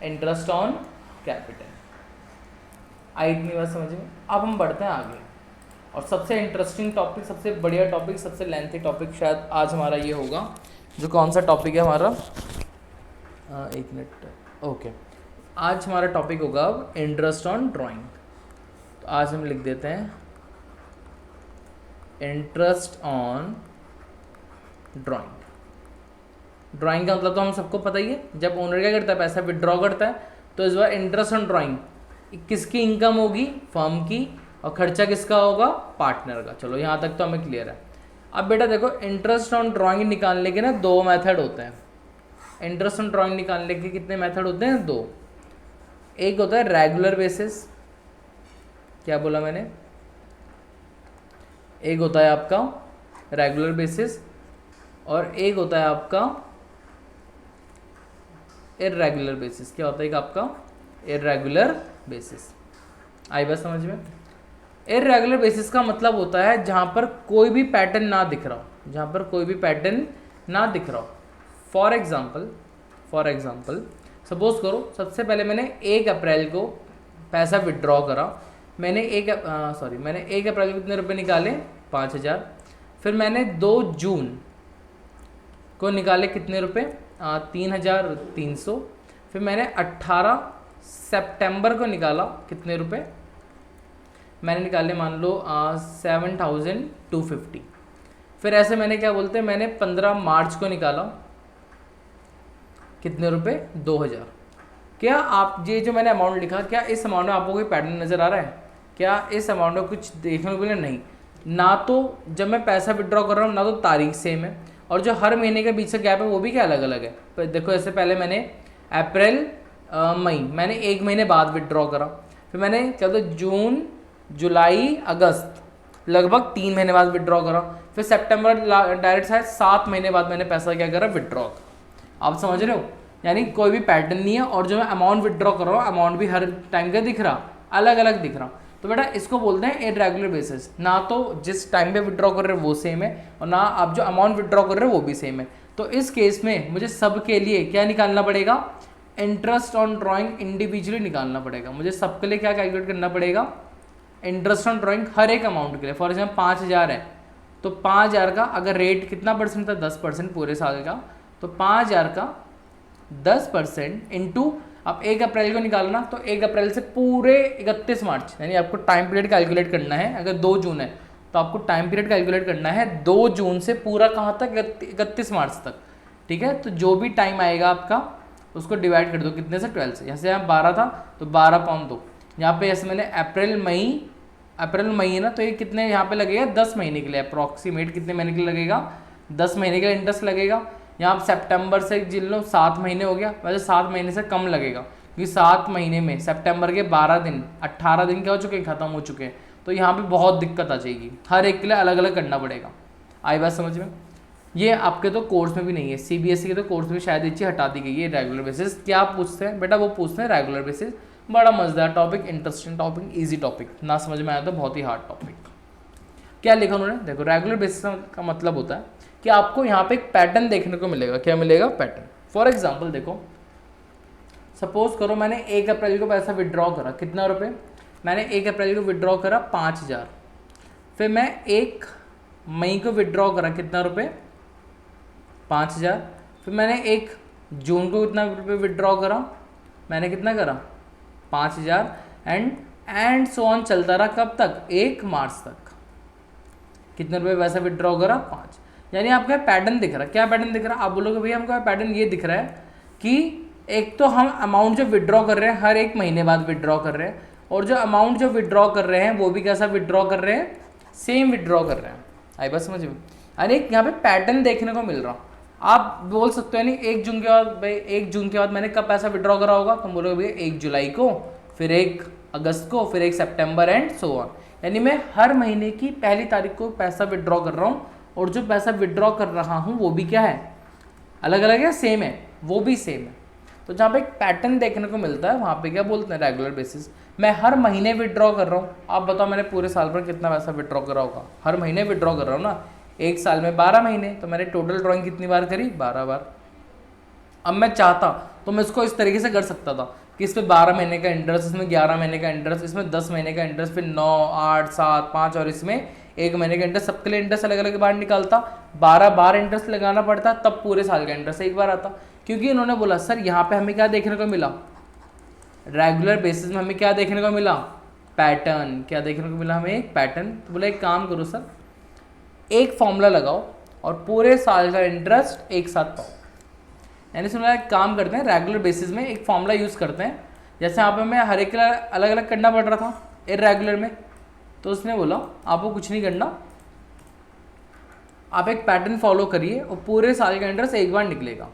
इंटरेस्ट ऑन कैपिटल। आई इतनी बात समझ में? अब हम बढ़ते हैं आगे, और सबसे इंटरेस्टिंग टॉपिक, सबसे बढ़िया टॉपिक, सबसे लेंथी टॉपिक शायद आज हमारा ये होगा। जो कौन सा टॉपिक है हमारा, एक मिनट, ओके, आज हमारा टॉपिक होगा इंटरेस्ट ऑन ड्राइंग। तो आज हम लिख देते हैं इंटरेस्ट ऑन ड्राइंग। ड्राइंग का मतलब तो हम सबको पता ही है, जब ओनर क्या करता है, पैसा विड्रॉ करता है, तो इस बार इंटरेस्ट ऑन ड्राइंग किसकी इनकम होगी, फर्म की, और खर्चा किसका होगा, पार्टनर का। चलो यहाँ तक तो हमें क्लियर है। अब बेटा देखो, इंटरेस्ट ऑन ड्राइंग निकालने के ना दो मेथड होते हैं। इंटरेस्ट ऑन ड्राइंग निकालने के कितने मेथड होते हैं, दो। एक होता है रेगुलर बेसिस, क्या बोला मैंने, एक होता है आपका रेगुलर बेसिस और एक होता है आपका इर्रेगुलर बेसिस। क्या होता है एक आपका इर्रेगुलर बेसिस। आई बात समझ में? इर्रेगुलर बेसिस का मतलब होता है जहां पर कोई भी पैटर्न ना दिख रहा हो, जहां पर कोई भी पैटर्न ना दिख रहा हो। फॉर एग्जाम्पल सपोज करो सबसे पहले मैंने 1 अप्रैल को पैसा विड्रॉ करा, मैंने 1 अप्रैल को कितने रुपए निकाले, 5,000। फिर मैंने 2 जून को निकाले कितने रुपए, 3,300। फिर मैंने 18 सितंबर को निकाला कितने रुपए, मैंने निकाले मान लो 7,250। फिर ऐसे मैंने क्या बोलते हैं, मैंने 15 मार्च को निकाला कितने रुपए, 2,000। क्या आप ये जो मैंने अमाउंट लिखा, क्या इस अमाउंट में आपको कोई पैटर्न नज़र आ रहा है? क्या इस अमाउंट में कुछ देखने को मिला? नहीं। ना तो जब मैं पैसा विड्रॉ कर रहा हूँ ना तो तारीख सेम है, और जो हर महीने के बीच से गैप है वो भी क्या अलग अलग है। तो देखो ऐसे पहले मैंने अप्रैल मई मैंने 1 महीने बाद विड्रॉ करा, फिर मैंने क्या बोलते जून जुलाई अगस्त लगभग 3 महीने बाद विड्रॉ करा, फिर सितंबर डायरेक्ट शायद 7 महीने बाद मैंने पैसा क्या करा, विड्रॉ। आप समझ रहे हो? यानी कोई भी पैटर्न नहीं है, और जो मैं अमाउंट विड्रॉ कर रहा हूँ अमाउंट भी हर टाइम का दिख रहा, अलग अलग दिख रहा। तो बेटा इसको बोलते हैं इर्रेगुलर बेसिस। ना तो जिस टाइम पे विड्रॉ कर रहे हो वो सेम है, और ना आप जो अमाउंट विड्रॉ कर रहे हो वो भी सेम है। तो इस केस में मुझे सबके लिए क्या निकालना पड़ेगा, इंटरेस्ट ऑन ड्राइंग इंडिविजुअली निकालना पड़ेगा। मुझे सबके लिए क्या कैलकुलेट करना पड़ेगा, इंटरेस्ट ऑन ड्राइंग हर एक अमाउंट के लिए। फॉर एग्जाम्पल 5,000 है तो 5,000 का अगर रेट कितना परसेंट था, 10% पूरे साल का, तो 5,000 का 10% इंटू, अब 1 अप्रैल को निकालना तो 1 अप्रैल से पूरे 31 मार्च, यानी आपको टाइम पीरियड कैलकुलेट करना है। अगर 2 जून है तो आपको टाइम पीरियड कैलकुलेट करना है 2 जून से पूरा कहाँ तक, 31 मार्च तक। ठीक है, तो जो भी टाइम आएगा आपका उसको डिवाइड कर दो कितने से, 12 से। जैसे यहाँ 12 था तो 12/2। यहाँ पे जैसे मैंने अप्रैल मई है ना, तो ये कितने यहाँ पे लगेगा, 10 महीने के लिए अप्रॉक्सीमेट कितने महीने के लिए लगेगा, 10 महीने का इंटरेस्ट लगेगा। यहाँ सितंबर से जिन लो 7 महीने हो गया, वैसे 7 महीने से कम लगेगा, क्योंकि 7 महीने में सितंबर के 12 दिन 18 दिन क्या हो चुके हैं, खत्म हो चुके हैं। तो यहाँ पे बहुत दिक्कत आ जाएगी, हर एक के लिए अलग अलग करना पड़ेगा। आई बात समझ में? ये आपके तो कोर्स में भी नहीं है, सीबीएसई के तो कोर्स में शायद ये चीज़ हटा दी गई है। रेगुलर बेसिस क्या पूछते हैं बेटा, वो पूछते हैं रेगुलर बेसिस। बड़ा मजेदार topic, interesting topic, easy topic, ना समझ में आया तो बहुत ही हार्ड टॉपिक। क्या लिखा उन्होंने, देखो रेगुलर बेसिस का मतलब होता है कि आपको यहाँ पे एक पैटर्न देखने को मिलेगा। क्या मिलेगा, पैटर्न। फॉर एग्जाम्पल देखो, सपोज करो मैंने 1 अप्रैल को पैसा विड्रॉ करा, कितना रुपए, मैंने 1 अप्रैल को विड्रॉ करा 5000, फिर मैं 1 मई को विड्रॉ करा कितना रुपए, 5000, फिर मैंने 1 जून को कितना रुपये विड्रॉ करा, मैंने कितना करा 5000, एंड सो ऑन चलता रहा, कब तक, 1 मार्च तक। कितने रुपए पैसा विड्रॉ करा, 5। यानी आपका पैटर्न दिख रहा है, क्या पैटर्न दिख रहा है, आप बोलोगे भैया हमको पैटर्न ये दिख रहा है कि एक तो हम अमाउंट जो विड्रॉ कर रहे हैं हर 1 महीने बाद विड्रॉ कर रहे हैं, और जो अमाउंट जो विड्रॉ कर रहे हैं वो भी कैसा विड्रॉ कर रहे हैं, सेम विड्रॉ कर रहे हैं। आई बात समझ में, यानी यहाँ पे पैटर्न देखने को मिल रहा। आप बोल सकते हो नहीं 1 जून के बाद, भाई 1 जून के बाद मैंने कब पैसा विड्रॉ करा होगा, तुम बोलोगे भैया 1 जुलाई को, फिर 1 अगस्त को, फिर 1 सितंबर एंड सो ऑन। यानी मैं हर महीने की पहली तारीख को पैसा विड्रॉ कर रहा हूँ, और जो पैसा विड्रॉ कर रहा हूँ वो भी क्या है, अलग अलग है, सेम है, वो भी सेम है। तो जहाँ पे एक पैटर्न देखने को मिलता है वहाँ पे क्या बोलते हैं, रेगुलर बेसिस। मैं हर महीने विड्रॉ कर रहा हूँ, आप बताओ मैंने पूरे साल भर कितना पैसा विड्रॉ करा होगा, हर महीने विड्रॉ कर रहा हूँ ना, 1 साल में 12 महीने, तो मैंने टोटल ड्राइंग कितनी बार करी, 12 बार। अब मैं चाहता तो मैं इसको इस तरीके से कर सकता था कि इस पर 12 महीने का इंटरेस्ट, इसमें 11 महीने का इंटरेस्ट, इसमें 10 महीने का इंटरेस्ट, फिर 9, 8, 7, 5 और इसमें 1 महीने का इंटरेस्ट, सबके लिए इंटरेस्ट अलग अलग बार निकालता, 12 बार इंटरेस्ट लगाना पड़ता, तब पूरे साल का इंटरेस्ट एक बार आता। क्योंकि इन्होंने बोला सर यहाँ पे हमें क्या देखने को मिला, रेगुलर बेसिस में हमें क्या देखने को मिला, पैटर्न। क्या देखने को मिला हमें, एक पैटर्न। तो बोला एक काम करो सर, एक फॉर्मूला लगाओ और पूरे साल का इंटरेस्ट एक साथ पाओ। यानी सुना एक काम करते हैं, रेगुलर बेसिस में एक फॉर्मूला यूज़ करते हैं। जैसे यहाँ पे मैं हर एक अलग अलग करना पड़ रहा था इर्रेगुलर में, तो उसने बोला आपको कुछ नहीं करना, आप एक पैटर्न फॉलो करिए और पूरे साल का इंटरेस्ट एक बार निकलेगा।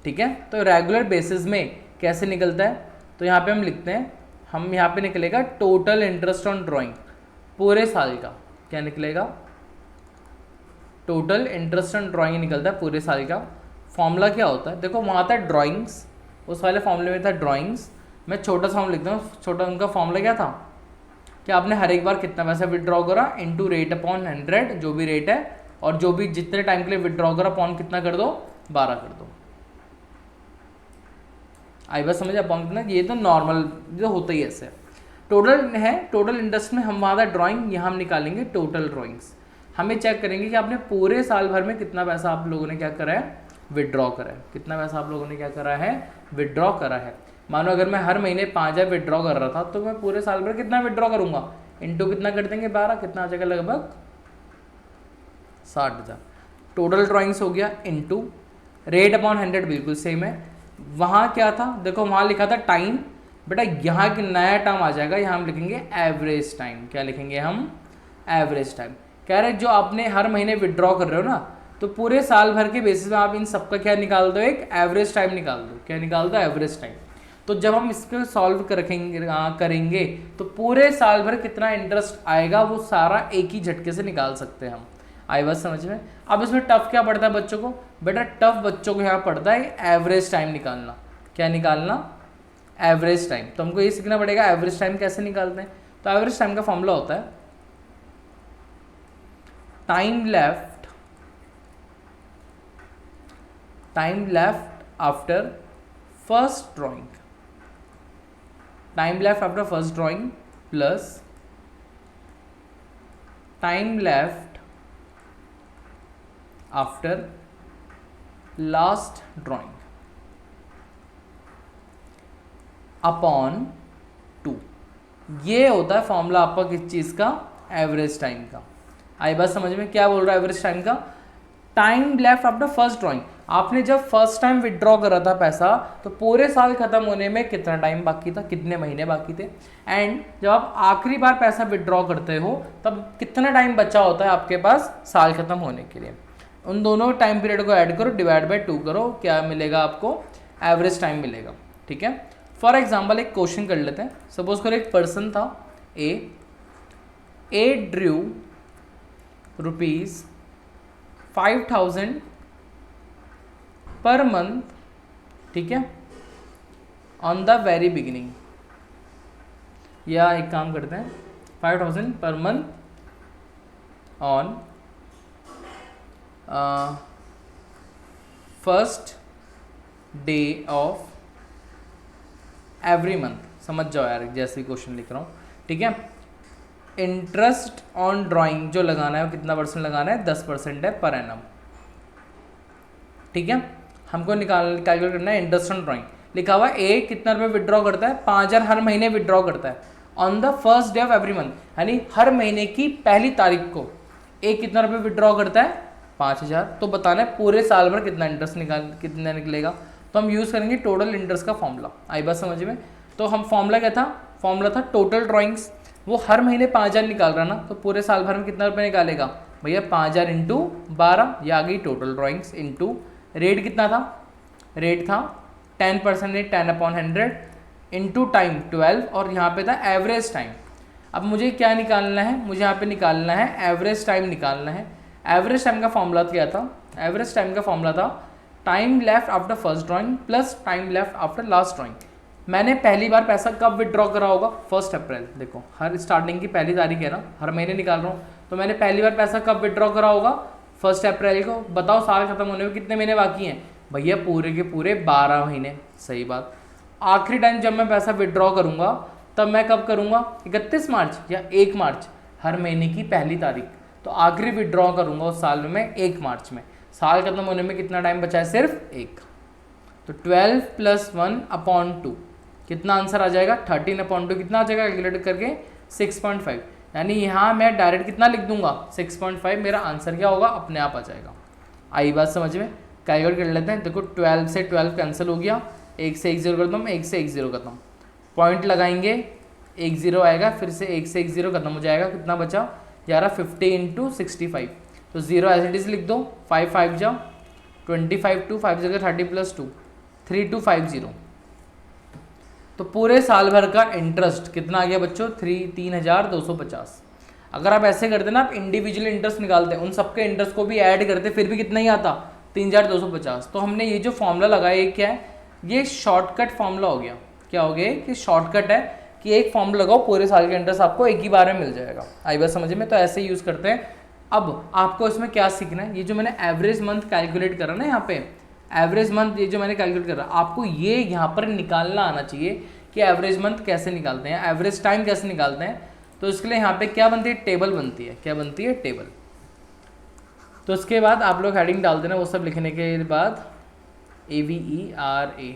ठीक है, तो रेगुलर बेसिस में कैसे निकलता है, तो यहाँ पे हम लिखते हैं, हम यहाँ पे निकलेगा टोटल इंटरेस्ट ऑन ड्राइंग पूरे साल का। क्या निकलेगा, टोटल इंटरेस्ट ऑन ड्राइंग निकलता है पूरे साल का। फॉर्मूला क्या होता है, देखो वहाँ था ड्राइंग्स, उस वाले फॉर्मूले में था ड्राइंग्स। मैं छोटा सा फॉर्म लिखता हूँ, छोटा उनका फॉर्मूला क्या था कि आपने हर एक बार कितना पैसा विड्रॉ करा इनटू रेट अपॉन 100, जो भी रेट है, और जो भी जितने टाइम के लिए विड्रॉ करा अपॉन कितना कर दो, 12 कर दो। आई बस समझ अपॉन कितना, ये तो नॉर्मल जो होता ही ऐसे। टोटल है, टोटल इंटरेस्ट में हम वहाँ था ड्राइंग, यहाँ हम निकालेंगे टोटल ड्राइंग्स। हमें चेक करेंगे कि आपने पूरे साल भर में कितना पैसा आप लोगों ने क्या करा है, विड्रॉ करा है। कितना पैसा आप लोगों ने क्या करा है, विड्रॉ करा है। मानो अगर मैं हर महीने 5000 विड्रॉ कर रहा था, तो मैं पूरे साल भर कितना विड्रॉ करूंगा, इनटू कितना कर देंगे 12, कितना आ जाएगा लगभग 60,000। टोटल ड्राइंग्स हो गया, इनटू रेट अपॉन 100 बिल्कुल सेम है। वहाँ क्या था, देखो वहाँ लिखा था टाइम, बेटा यहाँ एक नया टर्म आ जाएगा, यहाँ हम लिखेंगे एवरेज टाइम। क्या लिखेंगे हम, एवरेज टाइम। कह रहे जो आपने हर महीने विड्रॉ कर रहे हो ना, तो पूरे साल भर के बेसिस में आप इन सबका क्या निकाल दो, एक एवरेज टाइम निकाल दो। क्या निकाल दो, एवरेज टाइम। तो जब हम इसको सॉल्व करेंगे तो पूरे साल भर कितना इंटरेस्ट आएगा वो सारा एक ही झटके से निकाल सकते हैं हम। आई बात समझ में। अब इसमें टफ क्या पड़ता है बच्चों को, बेटा टफ बच्चों को यहाँ पड़ता है एवरेज टाइम निकालना। क्या निकालना, एवरेज टाइम। तो हमको ये सीखना पड़ेगा एवरेज टाइम कैसे निकालते हैं। तो एवरेज टाइम का फॉर्मूला होता है time left after first drawing, time left after first drawing plus time left after last drawing upon 2। ये होता है फॉर्मूला आपका किस चीज़ का, एवरेज टाइम का। आई बात समझ में, क्या बोल रहा है एवरेज टाइम का, time left after first drawing. आपने जब फर्स्ट टाइम विड्रॉ करा था पैसा, तो पूरे साल खत्म होने में कितना टाइम बाकी था, कितने महीने बाकी थे। एंड जब आप आखिरी बार पैसा विड्रॉ करते हो तब कितना टाइम बचा होता है आपके पास साल खत्म होने के लिए। उन दोनों टाइम पीरियड को ऐड करो, डिवाइड बाय 2 करो, क्या मिलेगा आपको, एवरेज टाइम मिलेगा। ठीक है, फॉर एग्जाम्पल एक क्वेश्चन कर लेते हैं। सपोज करो एक पर्सन था ए ड्रू ₹5,000 पर मंथ, ठीक है, ऑन द वेरी बिगिनिंग। या एक काम करते हैं 5,000 per month on first day of every month, समझ जाओ यार जैसे ही क्वेश्चन लिख रहा हूँ, ठीक है। इंटरेस्ट ऑन ड्राइंग जो लगाना है वो कितना परसेंट लगाना है, 10% है पर एनम, ठीक है। हमको कैलकुलेट करना है इंटरेस्ट ऑन ड्राइंग। लिखा हुआ ए कितना रुपये विड्रॉ करता है, 5,000 हर महीने विड्रॉ करता है on the first day of every month, यानी हर महीने की पहली तारीख को ए कितना रुपये विड्रॉ करता है, 5,000। तो बताना है पूरे साल भर कितना इंटरेस्ट कितना निकलेगा। तो हम यूज़ करेंगे टोटल इंटरेस्ट का फॉर्मूला। आई बात समझ में। तो हम फॉर्मूला क्या था, फॉर्मूला था टोटल ड्राइंग्स, वो हर महीने 5,000 निकाल रहा ना, तो पूरे साल भर में कितना रुपये निकालेगा भैया, 5,000 इंटू 12, ये आ गई टोटल ड्राइंग्स, इंटू रेट कितना था, रेट था 10% रेट 10/100 इंटू टाइम 12, और यहाँ पे था एवरेज टाइम। अब मुझे क्या निकालना है, मुझे यहाँ पे निकालना है एवरेज टाइम निकालना है। एवरेज टाइम का फॉर्मूला क्या था, एवरेज टाइम का फॉर्मूला था time left after first drawing plus time left after last drawing. मैंने पहली बार पैसा कब विड्रॉ करा होगा, 1 अप्रैल। देखो हर स्टार्टिंग की पहली तारीख है ना, हर महीने निकाल रहा हूँ, तो मैंने पहली बार पैसा कब विड्रॉ करा होगा, 1 अप्रैल को। बताओ साल खत्म होने में कितने महीने बाकी हैं भैया, पूरे के पूरे 12 महीने। सही बात। आखिरी टाइम जब मैं पैसा विड्रॉ करूँगा तब मैं कब करूँगा, 31 मार्च या 1 मार्च, हर महीने की पहली तारीख। तो आखिरी विड्रॉ करूँगा उस साल में मैं 1 मार्च में। साल खत्म होने में कितना टाइम बचा है, सिर्फ 1। तो 12 + 1/2 कितना आंसर आ जाएगा, 13/2 कितना आ जाएगा कैलकुलेट करके, 6.5। यानी यहाँ मैं डायरेक्ट कितना लिख दूंगा, 6.5, मेरा आंसर क्या होगा, अपने आप आ जाएगा। आई बात समझ में। कैलकुलेट कर लेते हैं। देखो 12 से 12 कैंसिल हो गया, 1 से 1 0 कर दूँ, 1 से 1 0 खत्म, पॉइंट लगाएंगे 1 0 आएगा, फिर से 1 से 1 0 खत्म हो जाएगा। कितना बचा यार, 50 × 65। तो 0 एज इट इज लिख दो, 5 5 जा 25, 2 5 जगह 30 + 2 3250। तो पूरे साल भर का इंटरेस्ट कितना आ गया बच्चों, 3,250। अगर आप ऐसे करते ना, आप इंडिविजुअल इंटरेस्ट निकालते हैं, उन सबके इंटरेस्ट को भी ऐड करते, फिर भी कितना ही आता, 3,250। तो हमने ये जो फॉर्मूला लगाया ये क्या है, ये शॉर्टकट फॉर्मूला हो गया। क्या हो गया कि शॉर्टकट है कि एक फॉर्मूला लगाओ, पूरे साल का इंटरेस्ट आपको एक ही बार में मिल जाएगा। आई बात समझ में। तो ऐसे यूज़ करते हैं। अब आपको इसमें क्या सीखना है, ये जो मैंने एवरेज मंथ कैलकुलेट करा ना, यहाँ पे एवरेज मंथ ये जो मैंने कैलकुलेट करा, आपको ये यहाँ पर निकालना आना चाहिए कि एवरेज मंथ कैसे निकालते हैं, एवरेज टाइम कैसे निकालते हैं। तो इसके लिए यहाँ पे क्या बनती है, टेबल बनती है। क्या बनती है, टेबल। तो उसके बाद आप लोग हेडिंग डाल देना, वो सब लिखने के बाद AVERA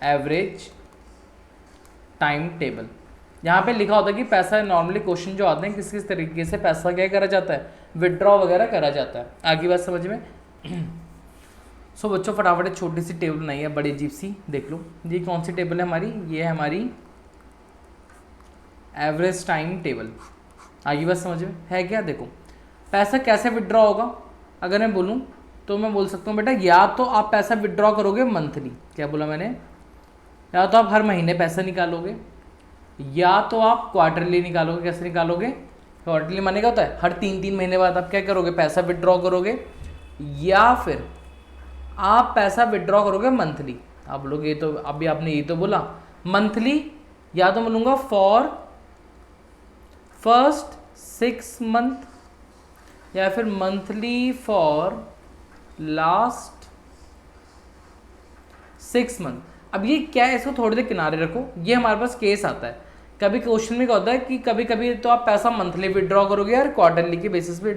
एवरेज टाइम टेबल। यहाँ पे लिखा होता है कि पैसा, नॉर्मली क्वेश्चन जो आते हैं किस किस तरीके से पैसा क्या करा जाता है, विड्रॉ वगैरह करा जाता है। आगे बात समझ में। सो बच्चों फटाफट छोटी सी टेबल नहीं है, बड़ी अजीब सी, देख लो। ये कौन सी टेबल है हमारी, ये है हमारी एवरेज टाइम टेबल। आगे बात समझ में है क्या। देखो पैसा कैसे विड्रॉ होगा, अगर मैं बोलूँ तो मैं बोल सकता हूँ बेटा, या तो आप पैसा विड्रॉ करोगे मंथली, क्या बोला मैंने, या तो आप हर महीने पैसा निकालोगे, या तो आप क्वार्टरली निकालोगे। कैसे निकालोगे, क्वार्टरली माने क्या होता है, हर 3-3 महीने बाद आप क्या करोगे, पैसा विड्रॉ करोगे, या फिर आप पैसा विड्रॉ करोगे मंथली। आप लोग ये तो अभी आपने ये तो बोला मंथली, या तो बोलूँगा फॉर फर्स्ट 6 मंथ, या फिर मंथली फॉर लास्ट 6 मंथ। अब ये क्या है, इसको थोड़ी देर किनारे रखो, ये हमारे पास केस आता है। कभी क्वेश्चन में क्या होता है कि कभी कभी तो आप पैसा मंथली विड्रॉ करोगे यार, क्वार्टरली के बेसिस पे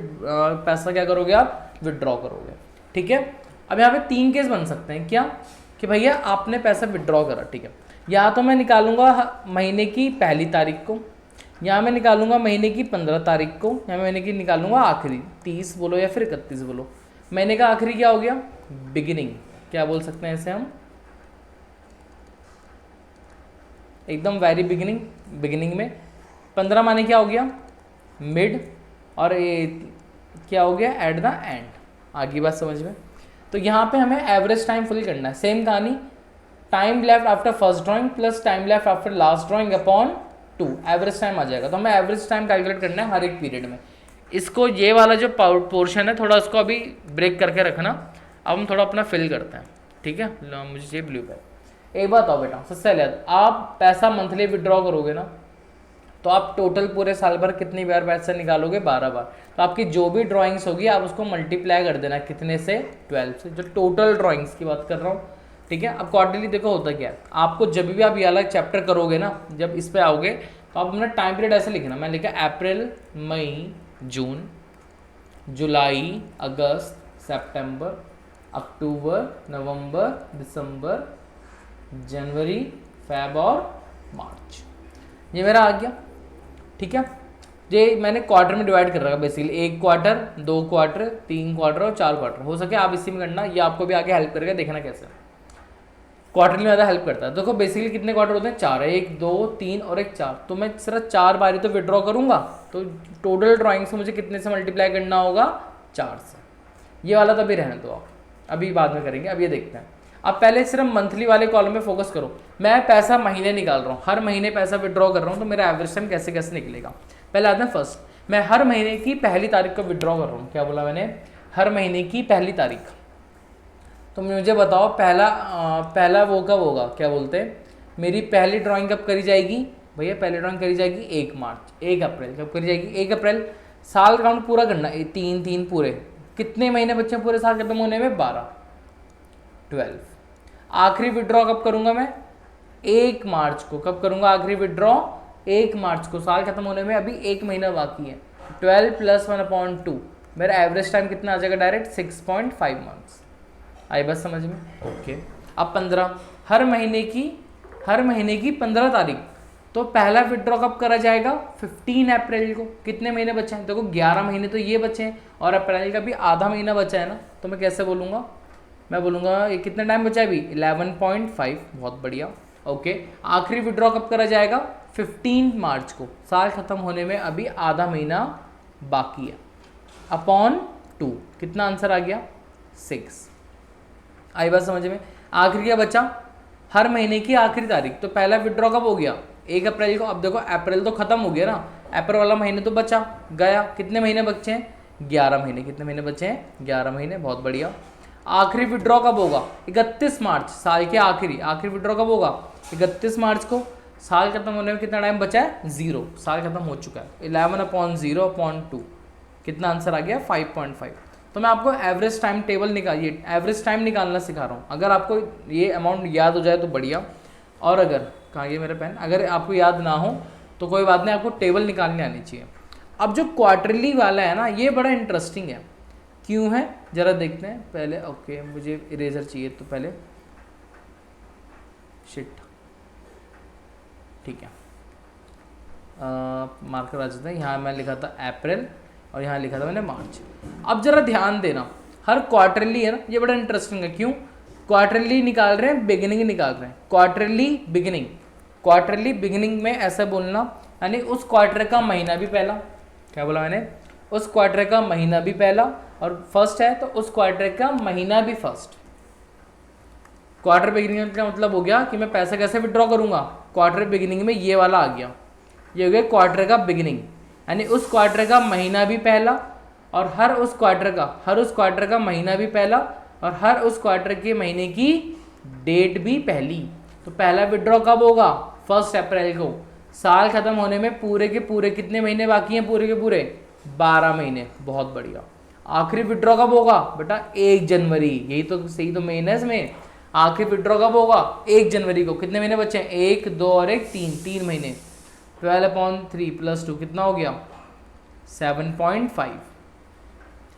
पैसा क्या करोगे, आप विड्रॉ करोगे। ठीक है। अब यहाँ पे 3 केस बन सकते हैं। क्या कि भैया आपने पैसा विड्रॉ करा, ठीक है, या तो मैं निकालूंगा महीने की पहली तारीख को, या मैं निकालूंगा महीने की 15 तारीख को, या महीने की निकालूंगा आखिरी 30 बोलो या फिर 31 बोलो। महीने का आखिरी क्या हो गया, बिगिनिंग। क्या बोल सकते हैं इसे हम, एकदम वेरी बिगिनिंग। बिगिनिंग में 15 माने क्या हो गया, मिड, और ये क्या हो गया, एट द एंड। आगे बात समझ में। तो यहाँ पे हमें एवरेज टाइम फुल करना है। सेम कहानी, time left after first drawing plus time left after last drawing upon 2, average time आ जाएगा। तो हमें एवरेज टाइम कैलकुलेट करना है हर एक पीरियड में। इसको ये वाला जो पोर्शन है थोड़ा उसको अभी ब्रेक करके रखना। अब हम थोड़ा अपना फिल करते हैं, ठीक है। मुझे चाहिए ब्लू पेन। एक बात आओ बेटा, सबसे पहले आप पैसा मंथली विड्रॉ करोगे ना, तो आप टोटल पूरे साल भर कितनी बार पैसा निकालोगे, 12 बार। तो आपकी जो भी ड्राइंग्स होगी आप उसको मल्टीप्लाई कर देना, कितने से, 12 से। जो टोटल ड्राइंग्स की बात कर रहा हूँ, ठीक है। अब क्वार्टरली देखो होता क्या है, आपको जब भी आप ये वाला चैप्टर करोगे ना, जब इस पे आओगे तो आप अपना टाइम पीरियड ऐसे लिखना, मैं लिखा अप्रैल मई जून जुलाई अगस्त सितंबर अक्टूबर नवंबर दिसंबर जनवरी फेब और मार्च, ये मेरा आ गया। ठीक है, ये मैंने क्वार्टर में डिवाइड कर रखा बेसिकली, 1 क्वार्टर 2 क्वार्टर 3 क्वार्टर और 4 क्वार्टर। हो सके आप इसी में करना, ये आपको भी आगे हेल्प करेगा, देखना कैसे क्वार्टर में ज़्यादा हेल्प करता है। देखो बेसिकली कितने क्वार्टर होते हैं, 4 है, 1 2 3 और 1 4, तो मैं सिर्फ 4 बारी तो विड्रॉ करूंगा, तो टोटल ड्राइंग से मुझे कितने से मल्टीप्लाई करना होगा, 4 से। ये वाला तभी रहने दो आप, अभी बाद में करेंगे। अब ये देखते हैं, अब पहले सिर्फ मंथली वाले कॉलम में फोकस करो। मैं पैसा महीने निकाल रहा हूँ, हर महीने पैसा विड्रॉ कर रहा हूँ, तो मेरा एवरेज टाइम कैसे कैसे निकलेगा। पहले आते हैं फर्स्ट, मैं हर महीने की पहली तारीख को विड्रॉ कर रहा हूँ। क्या बोला मैंने, हर महीने की पहली तारीख। तो मुझे बताओ पहला वो कब होगा, क्या बोलते हैं, मेरी पहली ड्राइंग कब करी जाएगी भैया, पहली ड्राइंग करी जाएगी 1 मार्च, 1 अप्रैल कब करी जाएगी, 1 अप्रैल। साल काउंट पूरा करना, 3 पूरे, कितने महीने बच्चे पूरे साल खत्म होने में, 12 12। आखिरी विड्रॉ कब करूंगा मैं, 1 मार्च को। कब करूंगा आखिरी विड्रॉ, 1 मार्च को, साल खत्म होने में अभी 1 महीना बाकी है। 12 + 1/2, मेरा एवरेज टाइम कितना आ जाएगा, डायरेक्ट 6.5 मंथ्स। आई बस समझ में, ओके। अब 15, हर महीने की 15 तारीख, तो पहला विड्रॉ कब करा जाएगा, 15 अप्रैल को। कितने महीने बचे हैं, देखो 11 महीने तो ये बचे हैं, और अप्रैल का भी आधा महीना बचा है ना, तो मैं कैसे बोलूँगा, मैं बोलूँगा ये कितना टाइम बचा है अभी, 11.5, बहुत बढ़िया, ओके। आखिरी विड्रॉ कब करा जाएगा, 15 मार्च को, साल खत्म होने में अभी आधा महीना बाकी है, अपॉन 2, कितना आंसर आ गया, 6। आई बात समझ में। आखिरी क्या बचा, हर महीने की आखिरी तारीख, तो पहला विड्रॉ कब हो गया, 1 अप्रैल को। अब देखो अप्रैल तो खत्म हो गया ना, अप्रैल वाला महीने तो बचा गया, कितने महीने बचे हैं, 11 महीने। कितने महीने बचे हैं, 11 महीने, बहुत बढ़िया। आखिरी विड्रॉ कब होगा, 31 मार्च, साल के आखिरी विड्रॉ कब होगा, 31 मार्च को। साल खत्म होने में कितना टाइम बचा है, 0, साल खत्म हो चुका है। 11/0/2, कितना आंसर आ गया, 5.5। तो मैं आपको एवरेज टाइम टेबल निकालिए, एवरेज टाइम निकालना सिखा रहा हूँ। अगर आपको ये अमाउंट याद हो जाए तो बढ़िया, और अगर कहाँ गया मेरा पेन, अगर आपको याद ना हो तो कोई बात नहीं, आपको टेबल निकालनी आनी चाहिए। अब जो क्वार्टरली वाला है ना, ये बड़ा इंटरेस्टिंग है, क्यों है ज़रा देखते हैं पहले। ओके, मुझे इरेजर चाहिए, तो पहले शिट, ठीक है, मार्कर आ जाता है। यहाँ मैं लिखा था अप्रैल और यहाँ लिखा था मैंने मार्च। अब जरा ध्यान देना, हर क्वार्टरली है ना, ये बड़ा इंटरेस्टिंग है। क्यों, क्वार्टरली निकाल रहे हैं, बिगिनिंग निकाल रहे हैं, क्वार्टरली बिगिनिंग में ऐसा बोलना, यानी उस क्वार्टर का महीना भी पहला। क्या बोला मैंने, उस क्वार्टर का महीना भी पहला, और फर्स्ट है तो उस क्वार्टर का महीना भी फर्स्ट। क्वार्टर बिगिनिंग का मतलब हो गया कि मैं पैसा कैसे विड्रॉ करूंगा, क्वार्टर बिगिनिंग में ये वाला आ गया, ये हो गया क्वार्टर का बिगिनिंग, यानी उस क्वार्टर का महीना भी पहला, और हर उस क्वार्टर का महीना भी पहला, और हर उस क्वार्टर के महीने की डेट भी पहली। तो पहला विड्रॉ कब होगा, 1 अप्रैल को। साल खत्म होने में पूरे के पूरे कितने महीने बाकी हैं, पूरे के पूरे 12 महीने, बहुत बढ़िया। आखिरी विड्रॉ कब होगा बेटा, 1 जनवरी, यही तो सही तो मेन है इसमें। आखिरी विड्रॉ कब होगा, 1 जनवरी को। कितने महीने बचे हैं, 1 2 और 1 3 महीने। 12/3 + 2 कितना हो गया, 7.5।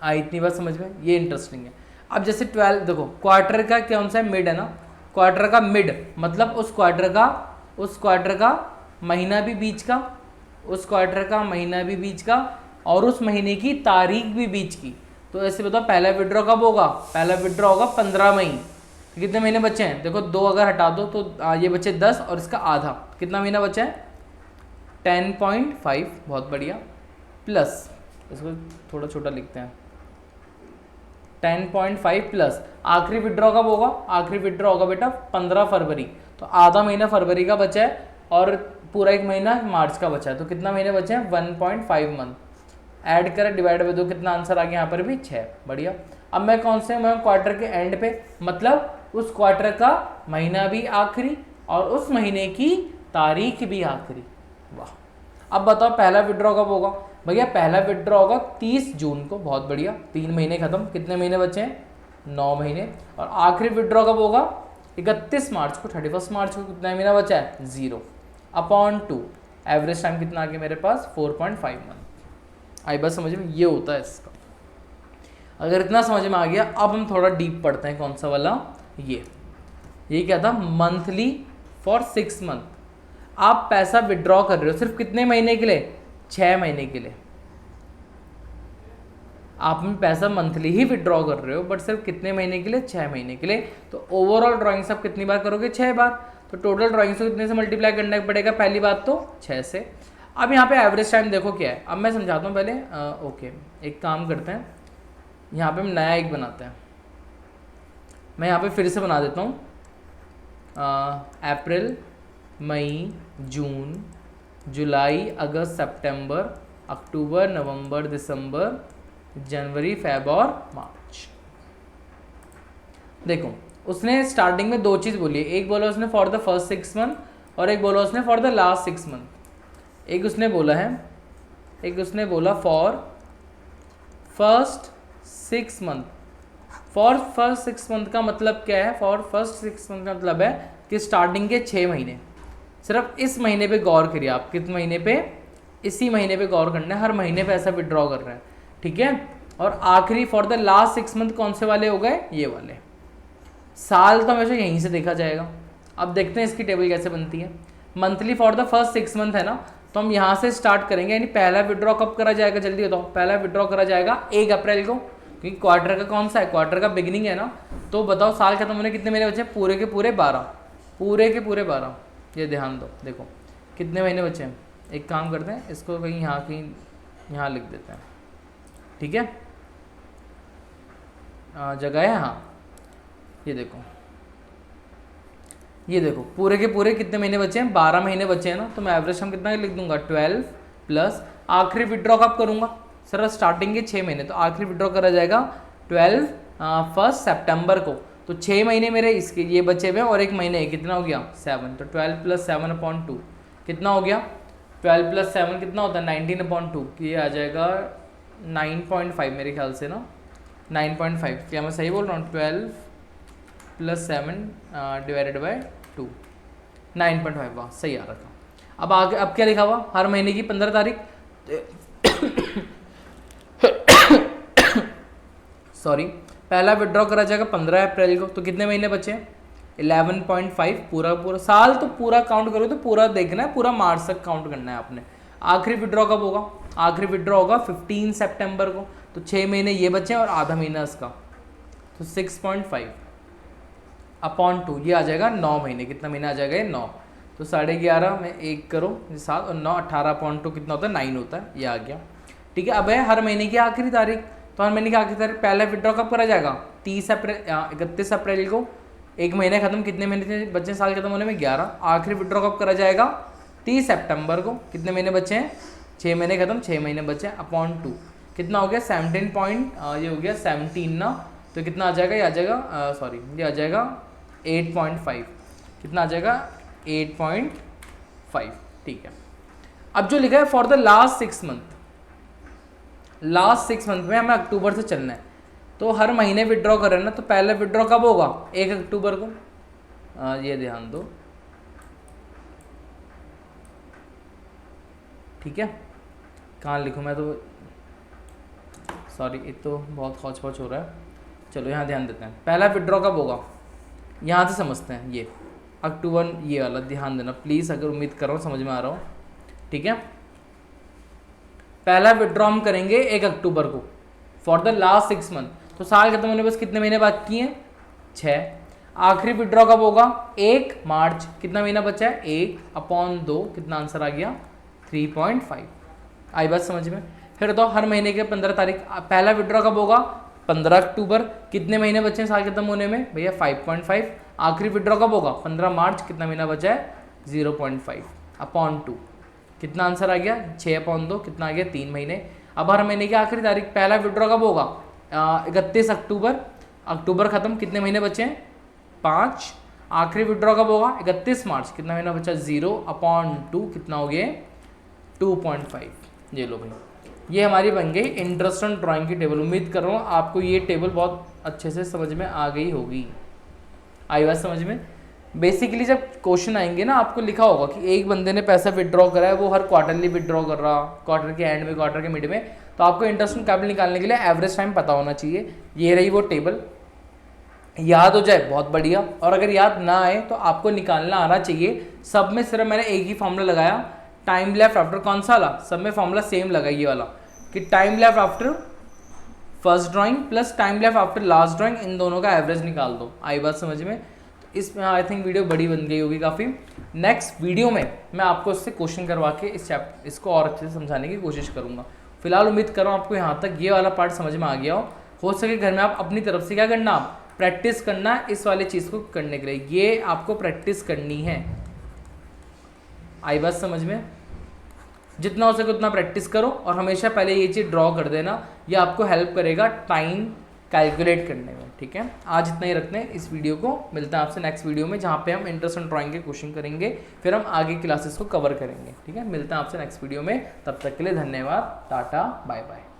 आई इतनी बात समझ में, ये इंटरेस्टिंग है। अब जैसे 12 देखो, क्वार्टर का कौन सा है, मिड है ना, क्वार्टर का मिड मतलब उस क्वार्टर का महीना भी बीच का, उस क्वार्टर का महीना भी बीच का, और उस महीने की तारीख भी बीच की। तो ऐसे बताओ पहला विड्रॉ कब होगा, पहला विड्रॉ होगा 15 मई। कितने महीने बचे हैं, देखो 2 अगर हटा दो तो ये बचे 10, और इसका आधा, कितना महीना बचा है, 10.5, बहुत बढ़िया, प्लस इसको थोड़ा छोटा लिखते हैं, 10.5 प्लस आखिरी विड्रॉ कब होगा, आखिरी विड्रॉ होगा बेटा 15 फरवरी। तो आधा महीना फरवरी का बचा है, और पूरा 1 महीना मार्च का बचा है। तो कितना महीने बचे हैं, 1.5 मंथ। ऐड करें, डिवाइड बाय 2, कितना आंसर आ गया यहाँ पर भी 6, बढ़िया। अब मैं कौन से, मैं क्वार्टर के एंड पे, मतलब उस क्वार्टर का महीना भी आखिरी और उस महीने की तारीख भी आखिरी। वाह। अब बताओ पहला विड्रॉ कब होगा, भैया पहला विड्रॉ होगा 30 जून को, बहुत बढ़िया। 3 महीने खत्म, कितने महीने बचे हैं, 9 महीने। और आखिरी विड्रॉ कब होगा, 31 मार्च को 31 मार्च को कितना महीना बचा है 0 अपॉन 2 एवरेज टाइम कितना आ गया मेरे पास 4.5 मंथ। आई बात समझ में, ये होता है इसका। अगर इतना समझ में आ गया, अब हम थोड़ा डीप पढ़ते हैं। कौन सा वाला, ये क्या था, मंथली फॉर 6 मंथ। आप पैसा विड्रॉ कर रहे हो सिर्फ कितने महीने के लिए, 6 महीने के लिए। आप में पैसा मंथली ही विड्रॉ कर रहे हो, बट सिर्फ कितने महीने के लिए, 6 महीने के लिए। तो ओवरऑल ड्राइंग्स आप कितनी बार करोगे, 6 बार। तो टोटल ड्राइंग्स को कितने से मल्टीप्लाई करना पड़ेगा, पहली बात तो 6 से। अब यहाँ पे एवरेज टाइम देखो क्या है, अब मैं समझाता हूँ पहले। ओके, एक काम करते हैं, यहाँ पे हम नया एक बनाते हैं। मैं यहाँ पे फिर से बना देता हूँ, अप्रैल, मई, जून, जुलाई, अगस्त, सितंबर, अक्टूबर, नवंबर, दिसंबर, जनवरी, फेब और मार्च। देखो उसने स्टार्टिंग में 2 चीज़ बोली है, एक बोला उसने फॉर द फर्स्ट 6 मंथ और एक बोला उसने फॉर द लास्ट 6 मंथ। एक उसने बोला है, एक उसने बोला for first 6 month. For first 6 month का मतलब क्या है, फॉर फर्स्ट 6 मंथ का मतलब है कि स्टार्टिंग के 6 महीने। सिर्फ इस महीने पे गौर करिए आप, किस महीने पे, इसी महीने पे गौर करना है, हर महीने पे ऐसा विड्रॉ कर रहे हैं, ठीक है। और आखिरी फॉर द लास्ट 6 मंथ कौन से वाले हो गए, ये वाले। साल तो हमेशा यहीं से देखा जाएगा। अब देखते हैं इसकी टेबल कैसे बनती है। Monthly for the first 6 month है ना, तो हम यहाँ से स्टार्ट करेंगे। यानी पहला विड्रॉ कब करा जाएगा, जल्दी बताओ। पहला विड्रॉ करा जाएगा 1 अप्रैल को, क्योंकि क्वार्टर का कौन सा है, क्वार्टर का बिगिनिंग है ना। तो बताओ साल खत्म होने कितने महीने बचे, पूरे के पूरे 12, पूरे के पूरे 12। ये ध्यान दो, देखो कितने महीने बचे हैं। एक काम करते हैं, इसको कहीं यहाँ लिख देते हैं, ठीक है। जगह है, हाँ ये देखो पूरे के पूरे कितने महीने बचे हैं, 12 महीने बचे हैं ना। तो मैं एवरेज हम कितना लिख दूंगा, 12 प्लस आखिरी विड्रॉ कब करूंगा, सर स्टार्टिंग के 6 महीने, तो आखिरी विड्रॉ करा जाएगा 12 फर्स्ट सितंबर को। तो 6 महीने मेरे इसके ये बचे हुए और 1 महीने कितना हो गया 7। तो 12 प्लस 7/2 कितना हो गया, 12 प्लस 7 कितना होता है 19/2। ये आ जाएगा 9.5 मेरे ख्याल से ना, 9.5। क्या मैं सही बोल रहा हूँ, 12 प्लस 7 डिवाइडेड बाई 2, 9.5। वाह सही आ रहा था। अब आगे, अब क्या लिखा हुआ, हर महीने की 15 तारीख सॉरी, पहला विड्रॉ करा जाएगा 15 अप्रैल को। तो कितने महीने बचे हैं, 11.5। पूरा साल तो पूरा काउंट करो, तो पूरा देखना है, पूरा मार्च तक काउंट करना है आपने। आखिरी विड्रॉ कब होगा, आखिरी विड्रॉ होगा 15 सितंबर को। तो 6 महीने ये बचे और आधा महीना इसका, तो 6.5 अपॉन 2, ये आ जाएगा 9 महीने। कितना महीना आ जाएगा ये 9। तो 11.5 में 1 करो 7 और 9, 18/2 कितना होता है 9 होता है, ये आ गया, ठीक है। अब है हर महीने की आखिरी तारीख। तो हर महीने की आखिरी तारीख पहला विड्रॉ कब करा जाएगा, 31 अप्रैल को। 1 महीने खत्म, कितने महीने थे बच्चे साल खत्म होने में, 11। आखिरी विड्रॉ कब करा जाएगा, 30 सितंबर को। कितने महीने बचे हैं, 6 महीने खत्म, 6 महीने बचे हैं, अपॉन 2 कितना हो गया 17 ये हो गया 17 ना। तो कितना आ जाएगा, ये आ जाएगा सॉरी, ये आ जाएगा 8.5। कितना आ जाएगा 8.5, ठीक है। अब जो लिखा है for the last 6 month, last 6 month में हमें अक्टूबर से चलना है। तो हर महीने विड्रॉ कर रहे हैं ना, तो पहला विड्रॉ कब होगा, 1 अक्टूबर को। ये ध्यान दो, ठीक है। कहाँ लिखूँ मैं, तो सॉरी एक तो बहुत खौच पौच हो रहा है। चलो यहाँ ध्यान देते हैं, पहला विड्रॉ कब होगा, यहाँ से समझते हैं। ये अक्टूबर, ये वाला ध्यान देना प्लीज़, अगर उम्मीद कर रहा हूँ समझ में आ रहा हो, ठीक है। पहला विड्रॉ हम करेंगे 1 अक्टूबर को फॉर द लास्ट 6 मंथ। तो साल खत्म होने बस कितने महीने बाकी हैं, 6। आखिरी विड्रॉ कब होगा, 1 मार्च। कितना महीना बचा है, 1/2। कितना आंसर आ गया 3.5। आई बात समझ में। फिर तो हर महीने के 15 तारीख, पहला विड्रॉ कब होगा, 15 अक्टूबर। कितने महीने बचे हैं साल खत्म होने में, भैया 5.5। आखिरी विड्रॉ कब होगा, 15 मार्च। कितना महीना बचा है, 0.5/2। कितना आंसर आ गया 6/2। कितना आ गया 3 महीने। अब हर महीने की आखिरी तारीख, पहला विड्रॉ कब होगा, 31 अक्टूबर। अक्टूबर खत्म, कितने महीने बचे हैं, 5। आखिरी विड्रॉ कब होगा, 31 मार्च। कितना महीना बचा, 0/2। कितना हो गया 2.5। ये लो भाई, ये हमारी बन गई इंटरेस्ट ऑन ड्राइंग की टेबल। उम्मीद कर रहा हूँ आपको ये टेबल बहुत अच्छे से समझ में आ गई होगी। आई बात समझ में। बेसिकली जब क्वेश्चन आएंगे ना, आपको लिखा होगा कि एक बंदे ने पैसा विड्रॉ करा है, वो हर क्वार्टरली विड्रॉ कर रहा, क्वार्टर के एंड में, क्वार्टर के मिड में, तो आपको इंटरेस्ट ऑन कैपिटल निकालने के लिए एवरेज टाइम पता होना चाहिए। ये रही वो टेबल, याद हो जाए बहुत बढ़िया, और अगर याद ना आए तो आपको निकालना आना चाहिए। सब में सिर्फ मैंने एक ही फॉर्मूला लगाया, टाइम लेफ्ट आफ्टर कौन सा वाला, सब में फॉर्मूला सेम लगा ये वाला कि time left after first drawing plus time left after last drawing, इन दोनों का एवरेज निकाल दो। आई बात समझ में। तो इसमें आई थिंक वीडियो बड़ी बन गई होगी काफ़ी। नेक्स्ट वीडियो में मैं आपको इससे क्वेश्चन करवा के इसको और अच्छे से समझाने की कोशिश करूँगा। फिलहाल उम्मीद कर रहा हूँ आपको यहाँ तक ये वाला पार्ट समझ में आ गया हो सके घर में आप अपनी तरफ से क्या करना, आप प्रैक्टिस करना इस वाले चीज़ को करने के लिए, ये आपको प्रैक्टिस करनी है। आई बात समझ में। जितना हो सके उतना प्रैक्टिस करो और हमेशा पहले ये चीज़ ड्रॉ कर देना, ये आपको हेल्प करेगा टाइम कैलकुलेट करने में। ठीक है, आज इतना ही रखते हैं इस वीडियो को। मिलते हैं आपसे नेक्स्ट वीडियो में, जहाँ पे हम इंटरेस्ट ऑन ड्राइंग के क्वेश्चन करेंगे, फिर हम आगे क्लासेस को कवर करेंगे। ठीक है, मिलते हैं आपसे नेक्स्ट वीडियो में, तब तक के लिए धन्यवाद, टाटा बाय बाय।